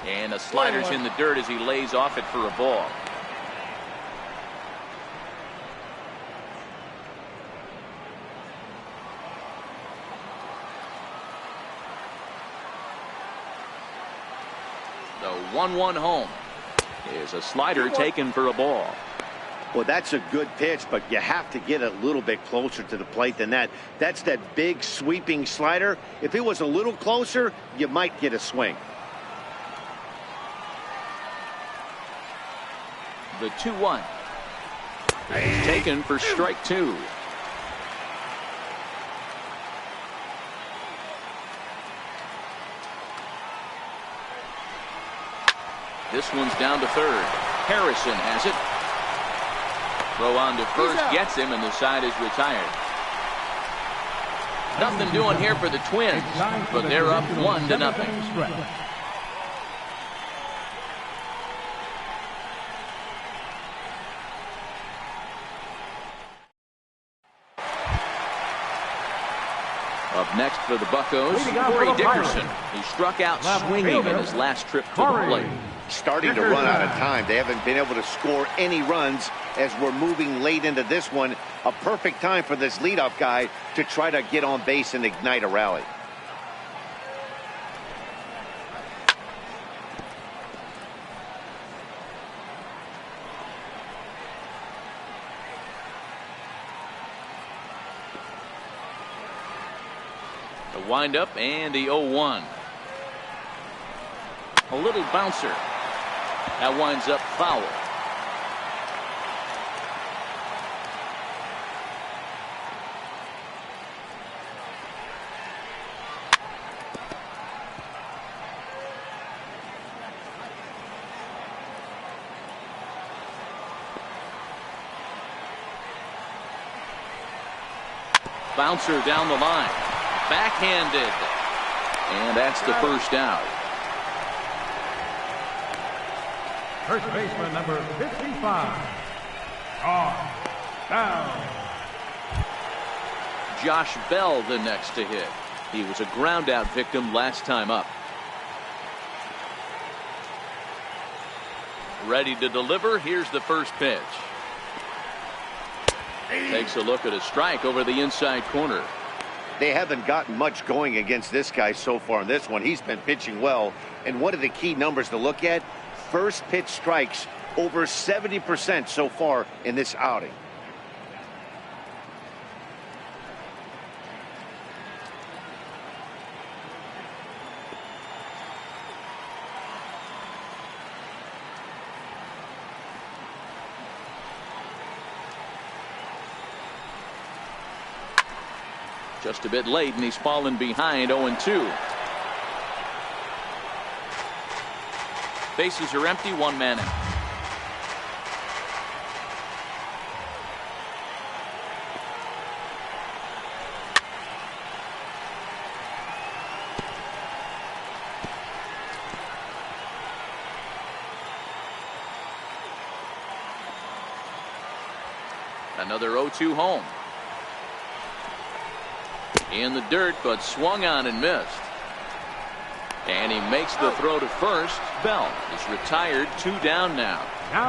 And a slider's in the dirt as he lays off it for a ball. The 1-1 home is a slider taken for a ball. Well, that's a good pitch, but you have to get a little bit closer to the plate than that. That's that big sweeping slider. If it was a little closer, you might get a swing. The 2-1 taken for strike 2. This one's down to third. Harrison has it. Throw on to first, gets him, and the side is retired. Nothing doing here for the Twins, but they're up 1-0. Up next for the Buccos, Corey Dickerson. He struck out swinging in his last trip to the plate. Starting to run out of time. They haven't been able to score any runs as we're moving late into this one. A perfect time for this leadoff guy to try to get on base and ignite a rally. The windup and the 0-1. A little bouncer. That winds up foul. Bouncer down the line. Backhanded. And that's the first out. First baseman number 55. On. Down. Josh Bell the next to hit. He was a ground out victim last time up. Ready to deliver. Here's the first pitch. Takes a look at a strike over the inside corner. They haven't gotten much going against this guy so far in this one. He's been pitching well. And one of the key numbers to look at, first pitch strikes over 70% so far in this outing. Just a bit late, and he's fallen behind 0-2. Bases are empty, one man out. Another 0-2 home. In the dirt, but swung on and missed. And he makes the throw to first. Bell is retired, 2 down now.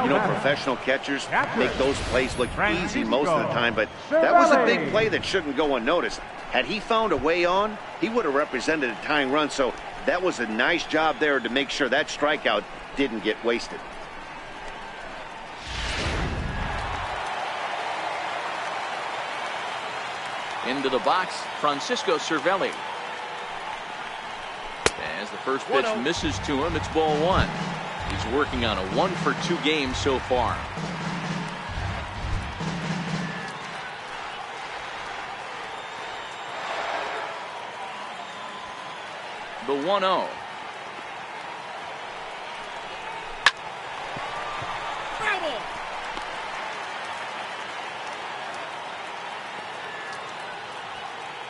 You know, professional catchers make those plays look easy most of the time, but that was a big play that shouldn't go unnoticed. Had he found a way on, he would have represented a tying run, so that was a nice job there to make sure that strikeout didn't get wasted. Into the box, Francisco Cervelli. As the first pitch misses to him, it's ball 1. He's working on a 1-for-2 game so far. The 1-0.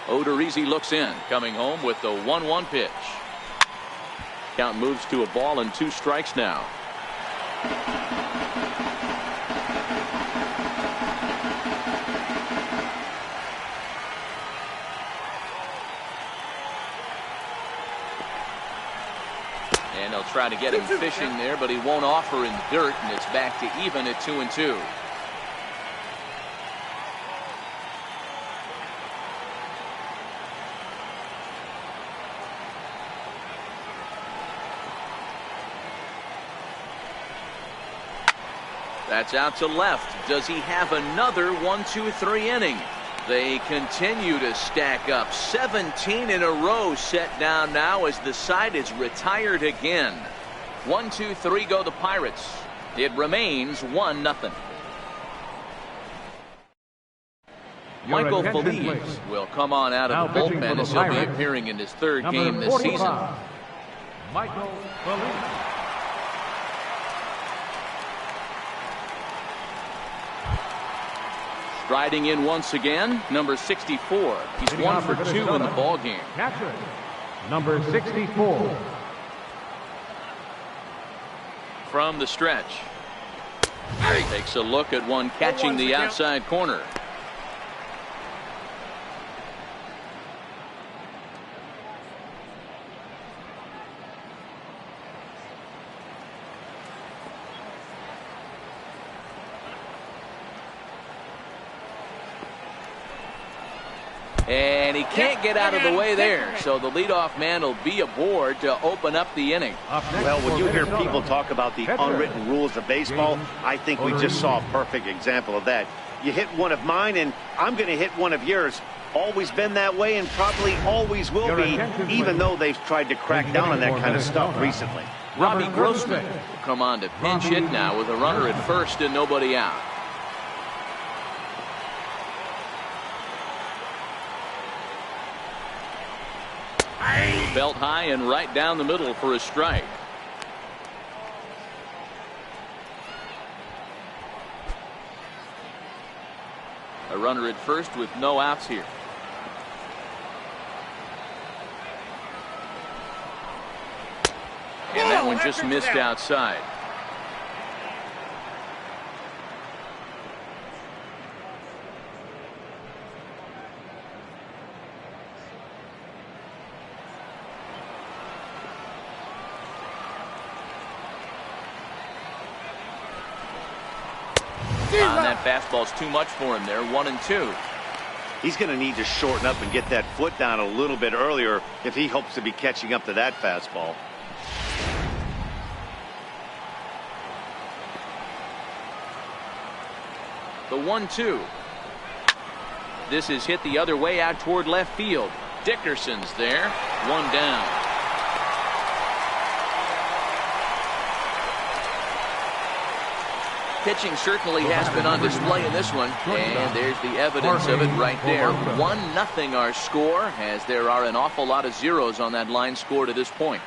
Odorizzi looks in, coming home with the 1-1 pitch. Count moves to a ball and 2 strikes now. And they'll try to get him fishing there, but he won't offer in the dirt, and it's back to even at 2-2. That's out to left. Does he have another 1-2-3 inning? They continue to stack up. 17 in a row set down now as the side is retired again. 1-2-3 go the Pirates. It remains 1-0. Michael Feliz will come on out of the bullpen as he'll be appearing in his 3rd game this season. Michael Feliz. Striding in once again, number 64. He's 1 for 2 in the ball game. Catcher, number 64. From the stretch. Takes a look at one catching the outside corner. he can't get out of the way there. So the leadoff man will be aboard to open up the inning. Well, when you hear people talk about the unwritten rules of baseball, I think we just saw a perfect example of that. You hit one of mine, and I'm going to hit one of yours. Always been that way and probably always will be, even though they've tried to crack down on that kind of stuff recently. Robbie Grossman will come on to pinch hit now with a runner at first and nobody out. Belt high and right down the middle for a strike. A runner at first with no outs here. And that one just missed outside. That fastball's too much for him there. 1-2. He's going to need to shorten up and get that foot down a little bit earlier if he hopes to be catching up to that fastball. The 1-2. This is hit the other way out toward left field. Dickerson's there. One down. Pitching certainly has been on display in this one, and there's the evidence of it right there. 1-0 our score, as there are an awful lot of zeros on that line score to this point.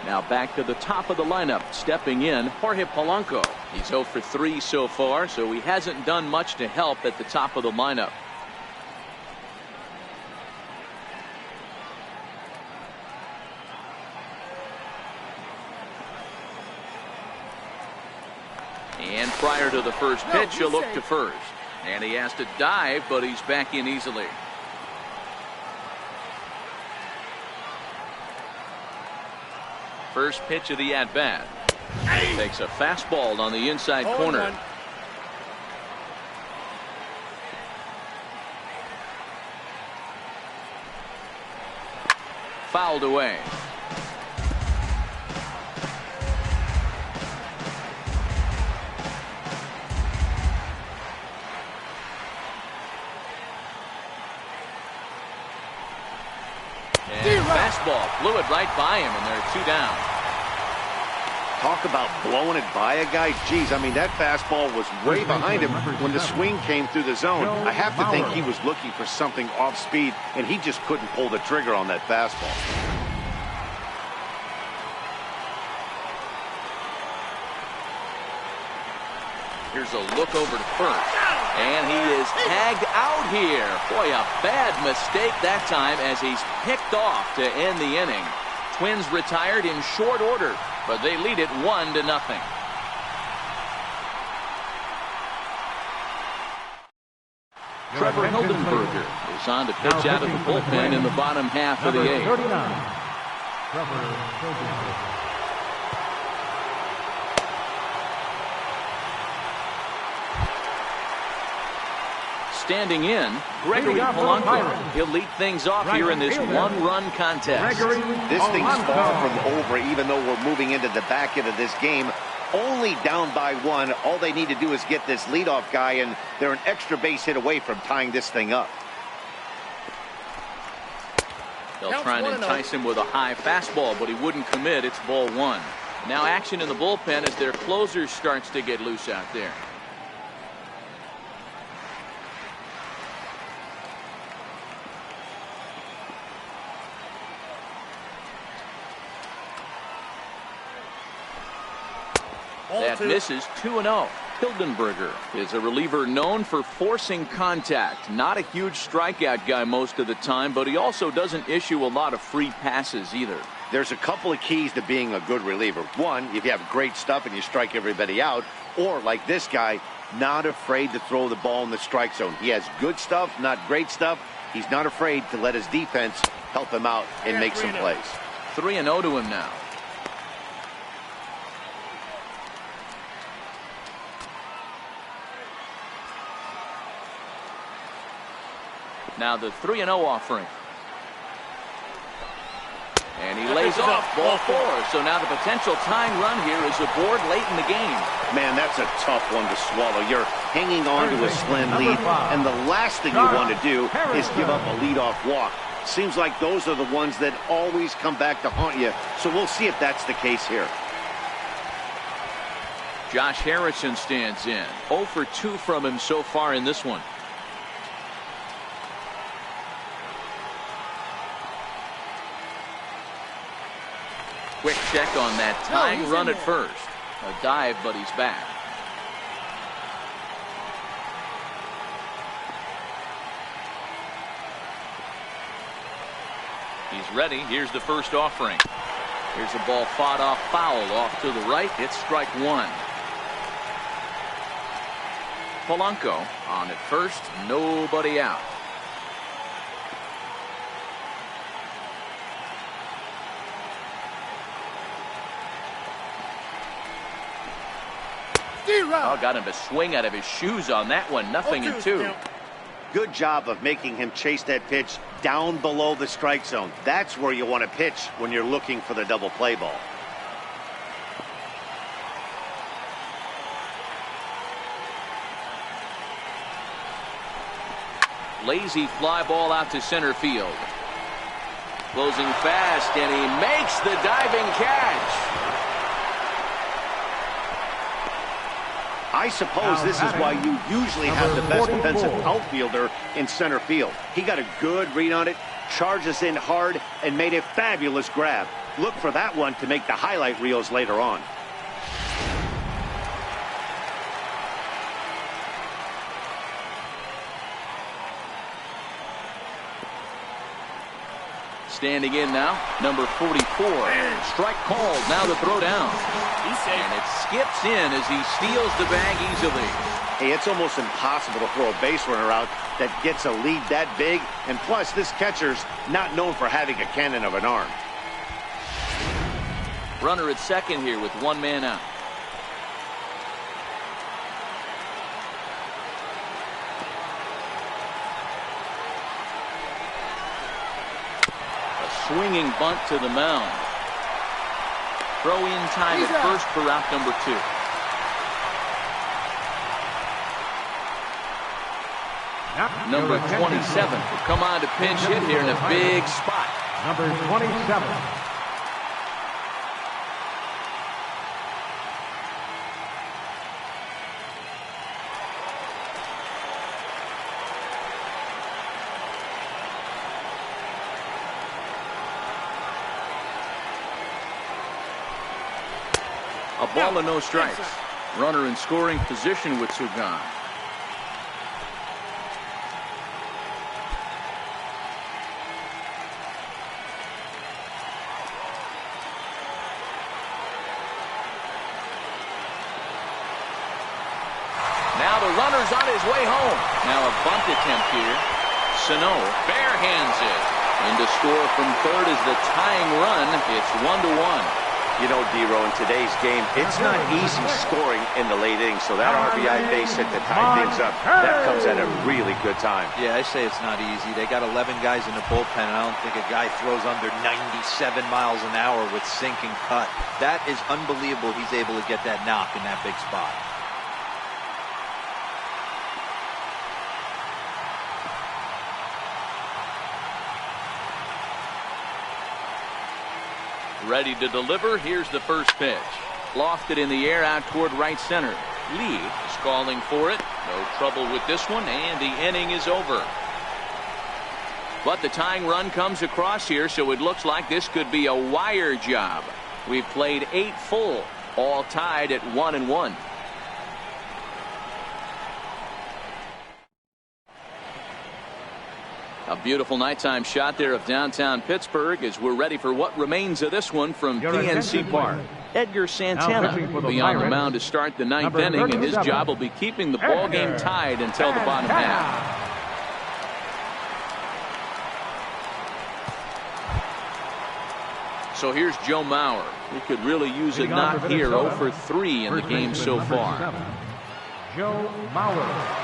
Now back to the top of the lineup, stepping in, Jorge Polanco. He's 0 for 3 so far, so he hasn't done much to help at the top of the lineup. And prior to the first pitch, he'll look to first. And he has to dive, but he's back in easily. First pitch of the at-bat. Takes a fastball on the inside corner. Fouled away. Fastball blew it right by him, and they're 2 down. Talk about blowing it by a guy. Geez, I mean, that fastball was way behind him when the swing came through the zone. I have to think he was looking for something off speed, and he just couldn't pull the trigger on that fastball. Here's a look over to first. And he is tagged out here. Boy, a bad mistake that time as he's picked off to end the inning. Twins retired in short order, but they lead it 1-0. Trevor Hildenberger is on to pitch out of the bullpen in the bottom half of the 8th. Trevor Hildenberger. Standing in, Gregory Polanco. He'll lead things off here in this one-run contest. This thing's far from over, even though we're moving into the back end of this game. Only down by 1. All they need to do is get this leadoff guy, and they're an extra base hit away from tying this thing up. They'll try and entice him with a high fastball, but he wouldn't commit. It's ball 1. Now action in the bullpen as their closer starts to get loose out there. That misses. 2-0. Hildenberger is a reliever known for forcing contact. Not a huge strikeout guy most of the time, but he also doesn't issue a lot of free passes either. There's a couple of keys to being a good reliever. One, if you have great stuff and you strike everybody out, or like this guy, not afraid to throw the ball in the strike zone. He has good stuff, not great stuff. He's not afraid to let his defense help him out and make some plays. 3-0 to him now. Now the 3-0 offering. And he lays off ball 4. So now the potential tying run here is aboard late in the game. Man, that's a tough one to swallow. You're hanging on to a slim lead, and the last thing you want to do is give up a leadoff walk. Seems like those are the ones that always come back to haunt you. So we'll see if that's the case here. Josh Harrison stands in. 0 for 2 from him so far in this one. Quick check on that tying run at first. A dive, but he's back. He's ready. Here's the first offering. Here's a ball fought off foul off to the right. It's strike 1. Polanco on at first. Nobody out. Oh, got him to swing out of his shoes on that one. Nothing in 2. Good job of making him chase that pitch down below the strike zone. That's where you want to pitch when you're looking for the double play ball. Lazy fly ball out to center field. Closing fast, and he makes the diving catch. I suppose this is why you usually have the best defensive outfielder in center field. He got a good read on it, charges in hard, and made a fabulous grab. Look for that one to make the highlight reels later on. Standing in now, number 44. Strike called. Now the throw down. And it skips in as he steals the bag easily. Hey, it's almost impossible to throw a base runner out that gets a lead that big. And plus, this catcher's not known for having a cannon of an arm. Runner at second here with 1 man out. Swinging bunt to the mound. Throw in time at first for out number 2. Number 27 will come on to pinch hit here in a big spot. Number 27. A ball and no strikes. Runner in scoring position with Sugan. Now the runner's on his way home. Now a bunt attempt here. Sano barehands it. And to score from third is the tying run. It's 1-1. You know, Dero, in today's game, it's not easy scoring in the late innings, so that RBI base hit to tie things up, that comes at a really good time. Yeah, I say it's not easy. They got 11 guys in the bullpen, and I don't think a guy throws under 97 miles an hour with sink and cut. That is unbelievable he's able to get that knock in that big spot. Ready to deliver. Here's the first pitch. Lofted in the air out toward right center. Lee is calling for it. No trouble with this one, and the inning is over. But the tying run comes across here, so it looks like this could be a wire job. We've played 8 full, all tied at 1-1. A beautiful nighttime shot there of downtown Pittsburgh as we're ready for what remains of this one from PNC Park. Edgar Santana will be on the mound to start the 9th inning, and his job will be keeping the ball game tied until the bottom half. So here's Joe Mauer. He could really use a knock here. 0 for 3 in the game so far. Joe Mauer.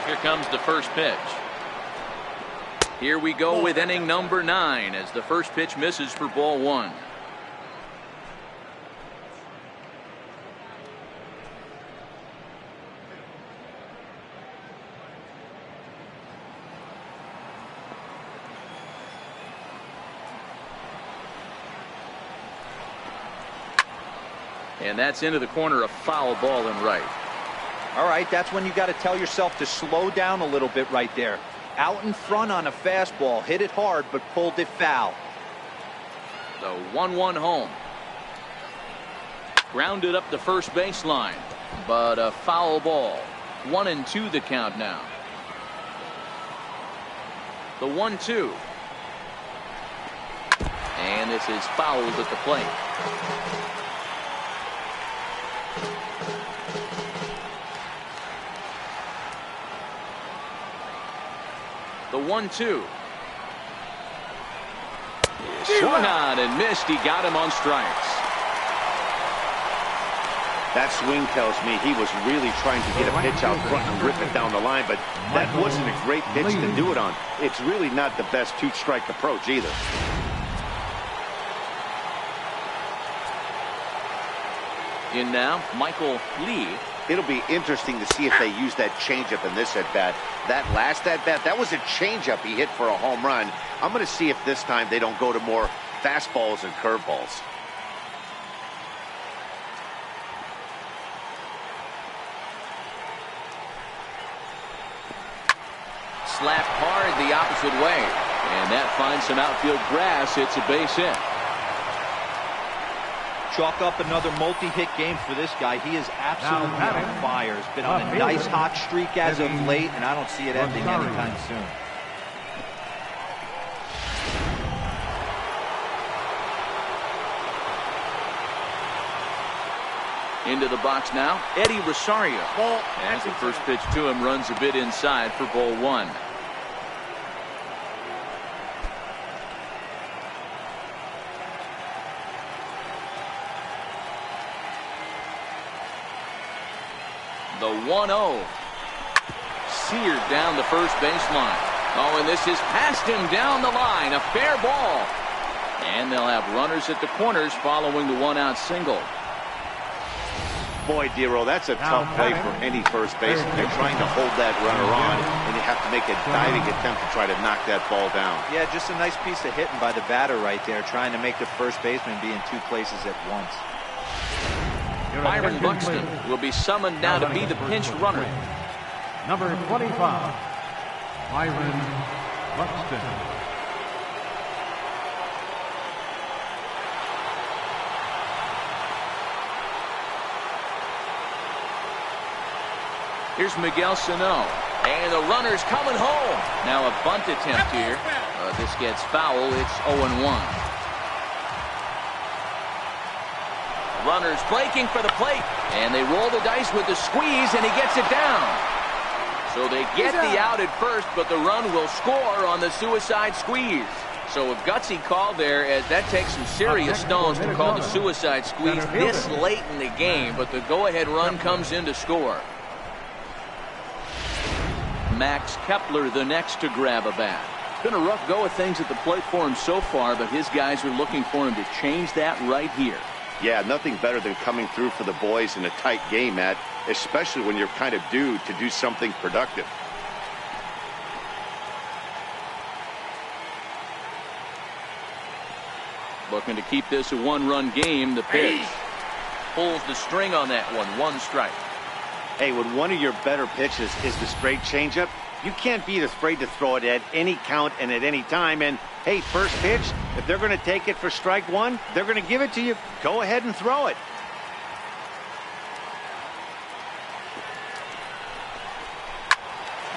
Here comes the first pitch. Here we go with inning number 9 as the first pitch misses for ball 1. And that's into the corner, a foul ball in right. All right, that's when you got to tell yourself to slow down a little bit right there. Out in front on a fastball, hit it hard, but pulled it foul. The 1-1 home. Grounded up the first baseline, but a foul ball. 1-2 the count now. The 1-2. And this is fouled at the plate. The 1-2. Swung on and missed. He got him on strikes. That swing tells me he was really trying to get a pitch out front and rip it down the line, but that wasn't a great pitch to do it on. It's really not the best two-strike approach either. In now, Michael Lee. It'll be interesting to see if they use that changeup in this at-bat. That last at-bat, that was a changeup he hit for a home run. I'm going to see if this time they don't go to more fastballs and curveballs. Slapped hard the opposite way. And that finds some outfield grass. It's a base hit. Chalk up another multi-hit game for this guy. He is absolutely on fire. He's been on a nice hot streak as of late, and I don't see it ending anytime soon. Into the box now, Eddie Rosario. As the first pitch to him runs a bit inside for ball 1. The 1-0. Seared down the first baseline. Oh, and this is past him down the line. A fair ball. And they'll have runners at the corners following the 1-out single. Boy, Dero, that's a tough play for any first baseman. They're trying to hold that runner on, and you have to make a diving attempt to try to knock that ball down. Yeah, just a nice piece of hitting by the batter right there, trying to make the first baseman be in two places at once. Byron Buxton will be summoned now to be the pinch runner. Number 25, Byron Buxton. Here's Miguel Sano. And the runner's coming home. Now a bunt attempt here. This gets foul. It's 0-1. Runners breaking for the plate, and they roll the dice with the squeeze, and he gets it down. So they get the out at first, but the run will score on the suicide squeeze. So a gutsy call there, as that takes some serious stones to call the suicide squeeze this late in the game, but the go-ahead run comes in to score. Max Kepler the next to grab a bat. It's been a rough go of things at the plate for him so far, but his guys are looking for him to change that right here. Yeah, nothing better than coming through for the boys in a tight game, Matt, especially when you're kind of due to do something productive. Looking to keep this a one-run game. The pitch pulls the string on that one. 1 strike. Hey, when one of your better pitches is the straight changeup, you can't be afraid to throw it at any count and at any time. And hey, first pitch, if they're going to take it for strike 1, they're going to give it to you. Go ahead and throw it.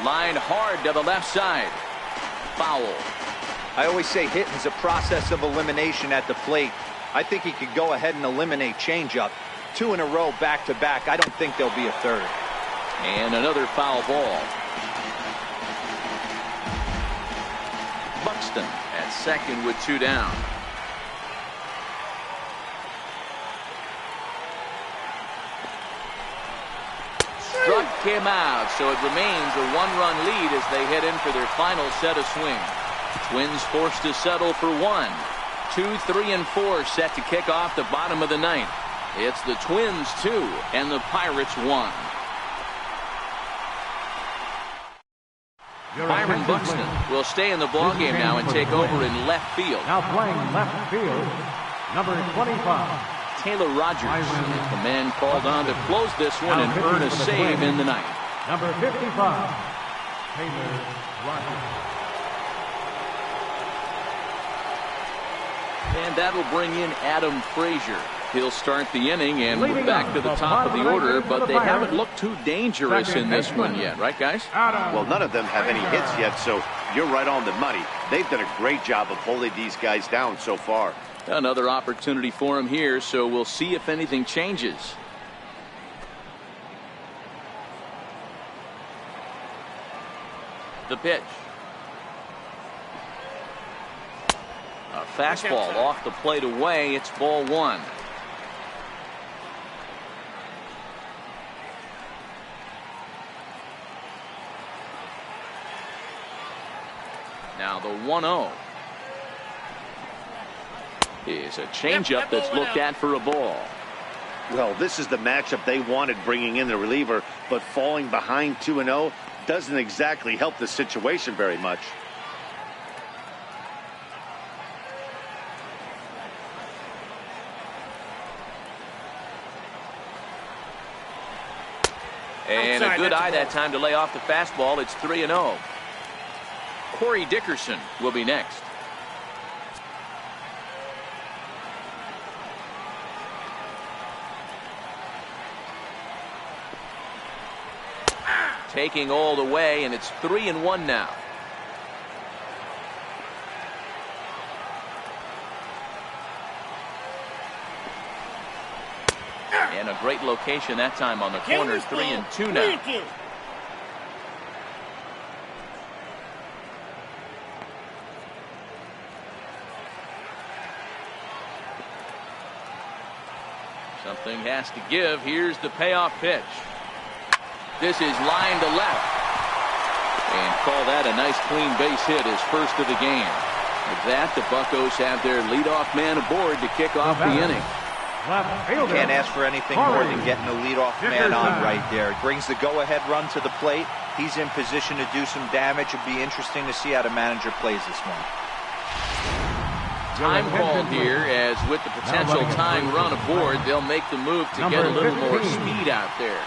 Line hard to the left side. Foul. I always say hitting is a process of elimination at the plate. I think he could go ahead and eliminate changeup. 2 in a row back-to-back. I don't think there'll be a third. And another foul ball. Buxton at second with 2 down. Struck him out, so it remains a one-run lead as they head in for their final set of swings. Twins forced to settle for 1. 2, 3, and 4 set to kick off the bottom of the ninth. It's the Twins 2 and the Pirates 1. Byron Buxton will stay in the ballgame now and take over in left field. Now playing left field, number 25. Taylor Rogers is the man called on to close this one and earn a save in the ninth. Number 55, Taylor Rogers. And that'll bring in Adam Frazier. He'll start the inning, and we're back to the top of the order, but they haven't looked too dangerous in this one yet, right, guys? Well, none of them have any hits yet, so you're right on the money. They've done a great job of holding these guys down so far. Another opportunity for him here, so we'll see if anything changes. The pitch. A fastball off the plate away. It's ball 1. Now the 1-0 is a changeup that's looked at for a ball. Well, this is the matchup they wanted, bringing in the reliever, but falling behind 2-0 doesn't exactly help the situation very much. And a good eye that time to lay off the fastball. It's 3-0. Corey Dickerson will be next. Taking all the way, and it's 3-1 now. And a great location that time on the corner. 3-2 now. Something has to give. Here's the payoff pitch. This is line to left. And call that a nice clean base hit, his first of the game. With that, the Buccos have their leadoff man aboard to kick off the inning. Can't ask for anything more than getting a leadoff man on right there. It brings the go-ahead run to the plate. He's in position to do some damage. It'd be interesting to see how the manager plays this one. Time called here, as with the potential tying run aboard, they'll make the move to get a little more speed out there.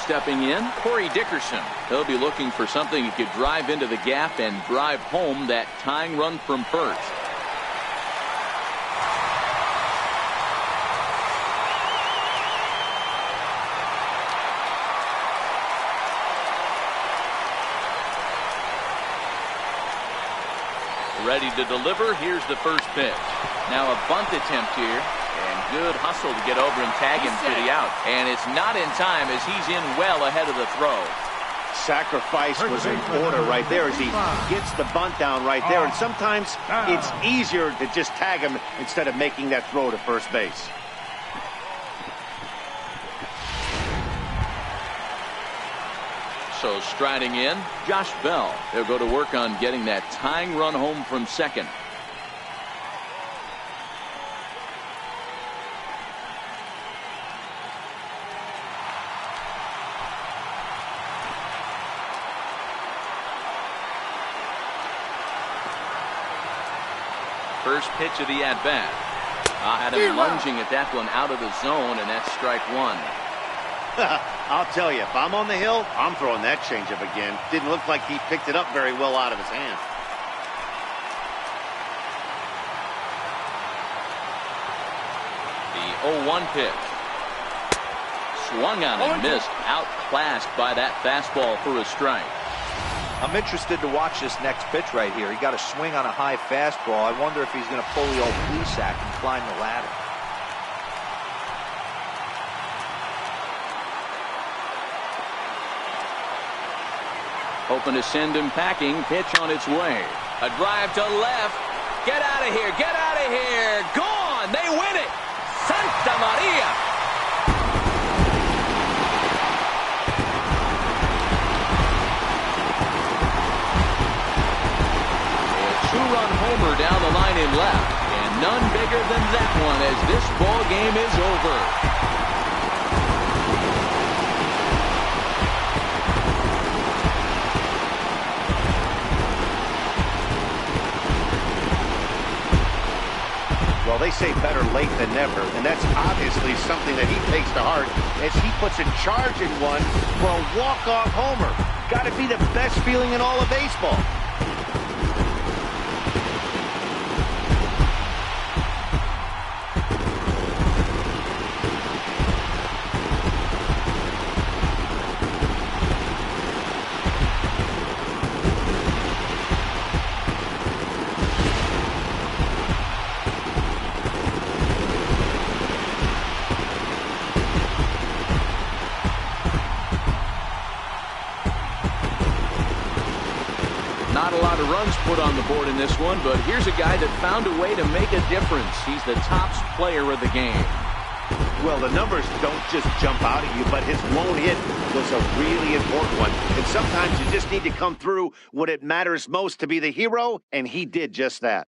Stepping in, Corey Dickerson. He'll be looking for something he could drive into the gap and drive home that tying run from first. Ready to deliver. Here's the first pitch. Now a bunt attempt here. And good hustle to get over and tag him for the out. And it's not in time as he's in well ahead of the throw. Sacrifice was in order right there as he gets the bunt down right there. And sometimes it's easier to just tag him instead of making that throw to first base. So striding in, Josh Bell. They'll go to work on getting that tying run home from second. First pitch of the at-bat. Had him lunging at that one out of the zone, and that's strike 1. I'll tell you, if I'm on the hill, I'm throwing that changeup again. Didn't look like he picked it up very well out of his hand. The 0-1 pitch. Swung on and missed. Outclassed by that fastball for a strike. I'm interested to watch this next pitch right here. He got a swing on a high fastball. I wonder if he's going to pull the old Plesac and climb the ladder. Hoping to send him packing. Pitch on its way. A drive to left. Get out of here. Get out of here. Gone. one. They win it. Santa Maria. A two-run homer down the line in left. And none bigger than that one as this ball game is over. Well, they say better late than never, and that's obviously something that he takes to heart as he puts a charge in one for a walk-off homer. Got to be the best feeling in all of baseball. Not a lot of runs put on the board in this one, but here's a guy that found a way to make a difference. He's the top player of the game. Well, the numbers don't just jump out at you, but his lone hit was a really important one. And sometimes you just need to come through when it matters most to be the hero, and he did just that.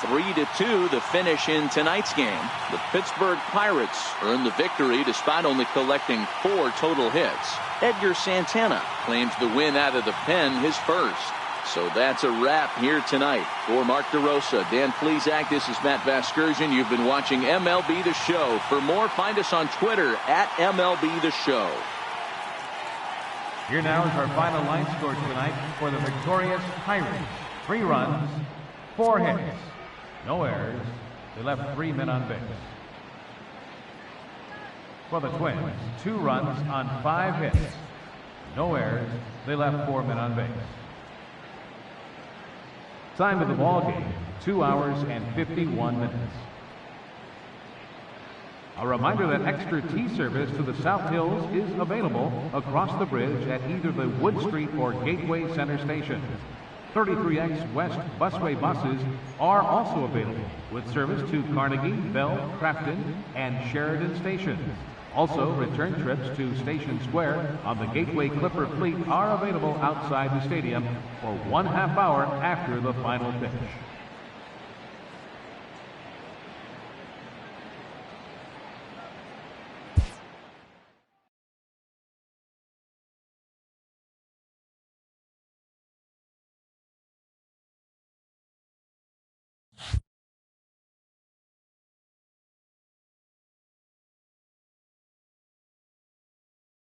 Three to 2, the finish in tonight's game. The Pittsburgh Pirates earned the victory despite only collecting 4 total hits. Edgar Santana claims the win out of the pen, his first. So that's a wrap here tonight. For Mark DeRosa, Dan Plesac, this is Matt Vasgersian. You've been watching MLB The Show. For more, find us on Twitter at MLB The Show. Here now is our final line score tonight for the victorious Pirates. 3 runs, 4 hits. No errors. They left 3 men on base. For the Twins, 2 runs on 5 hits. No errors. They left 4 men on base. Time of the ball game, 2 hours and 51 minutes. A reminder that extra T service to the South Hills is available across the bridge at either the Wood Street or Gateway Center station. 33X West busway buses are also available with service to Carnegie, Bell, Crafton, and Sheridan stations. Also, return trips to Station Square on the Gateway Clipper fleet are available outside the stadium for 1/2 hour after the final pitch.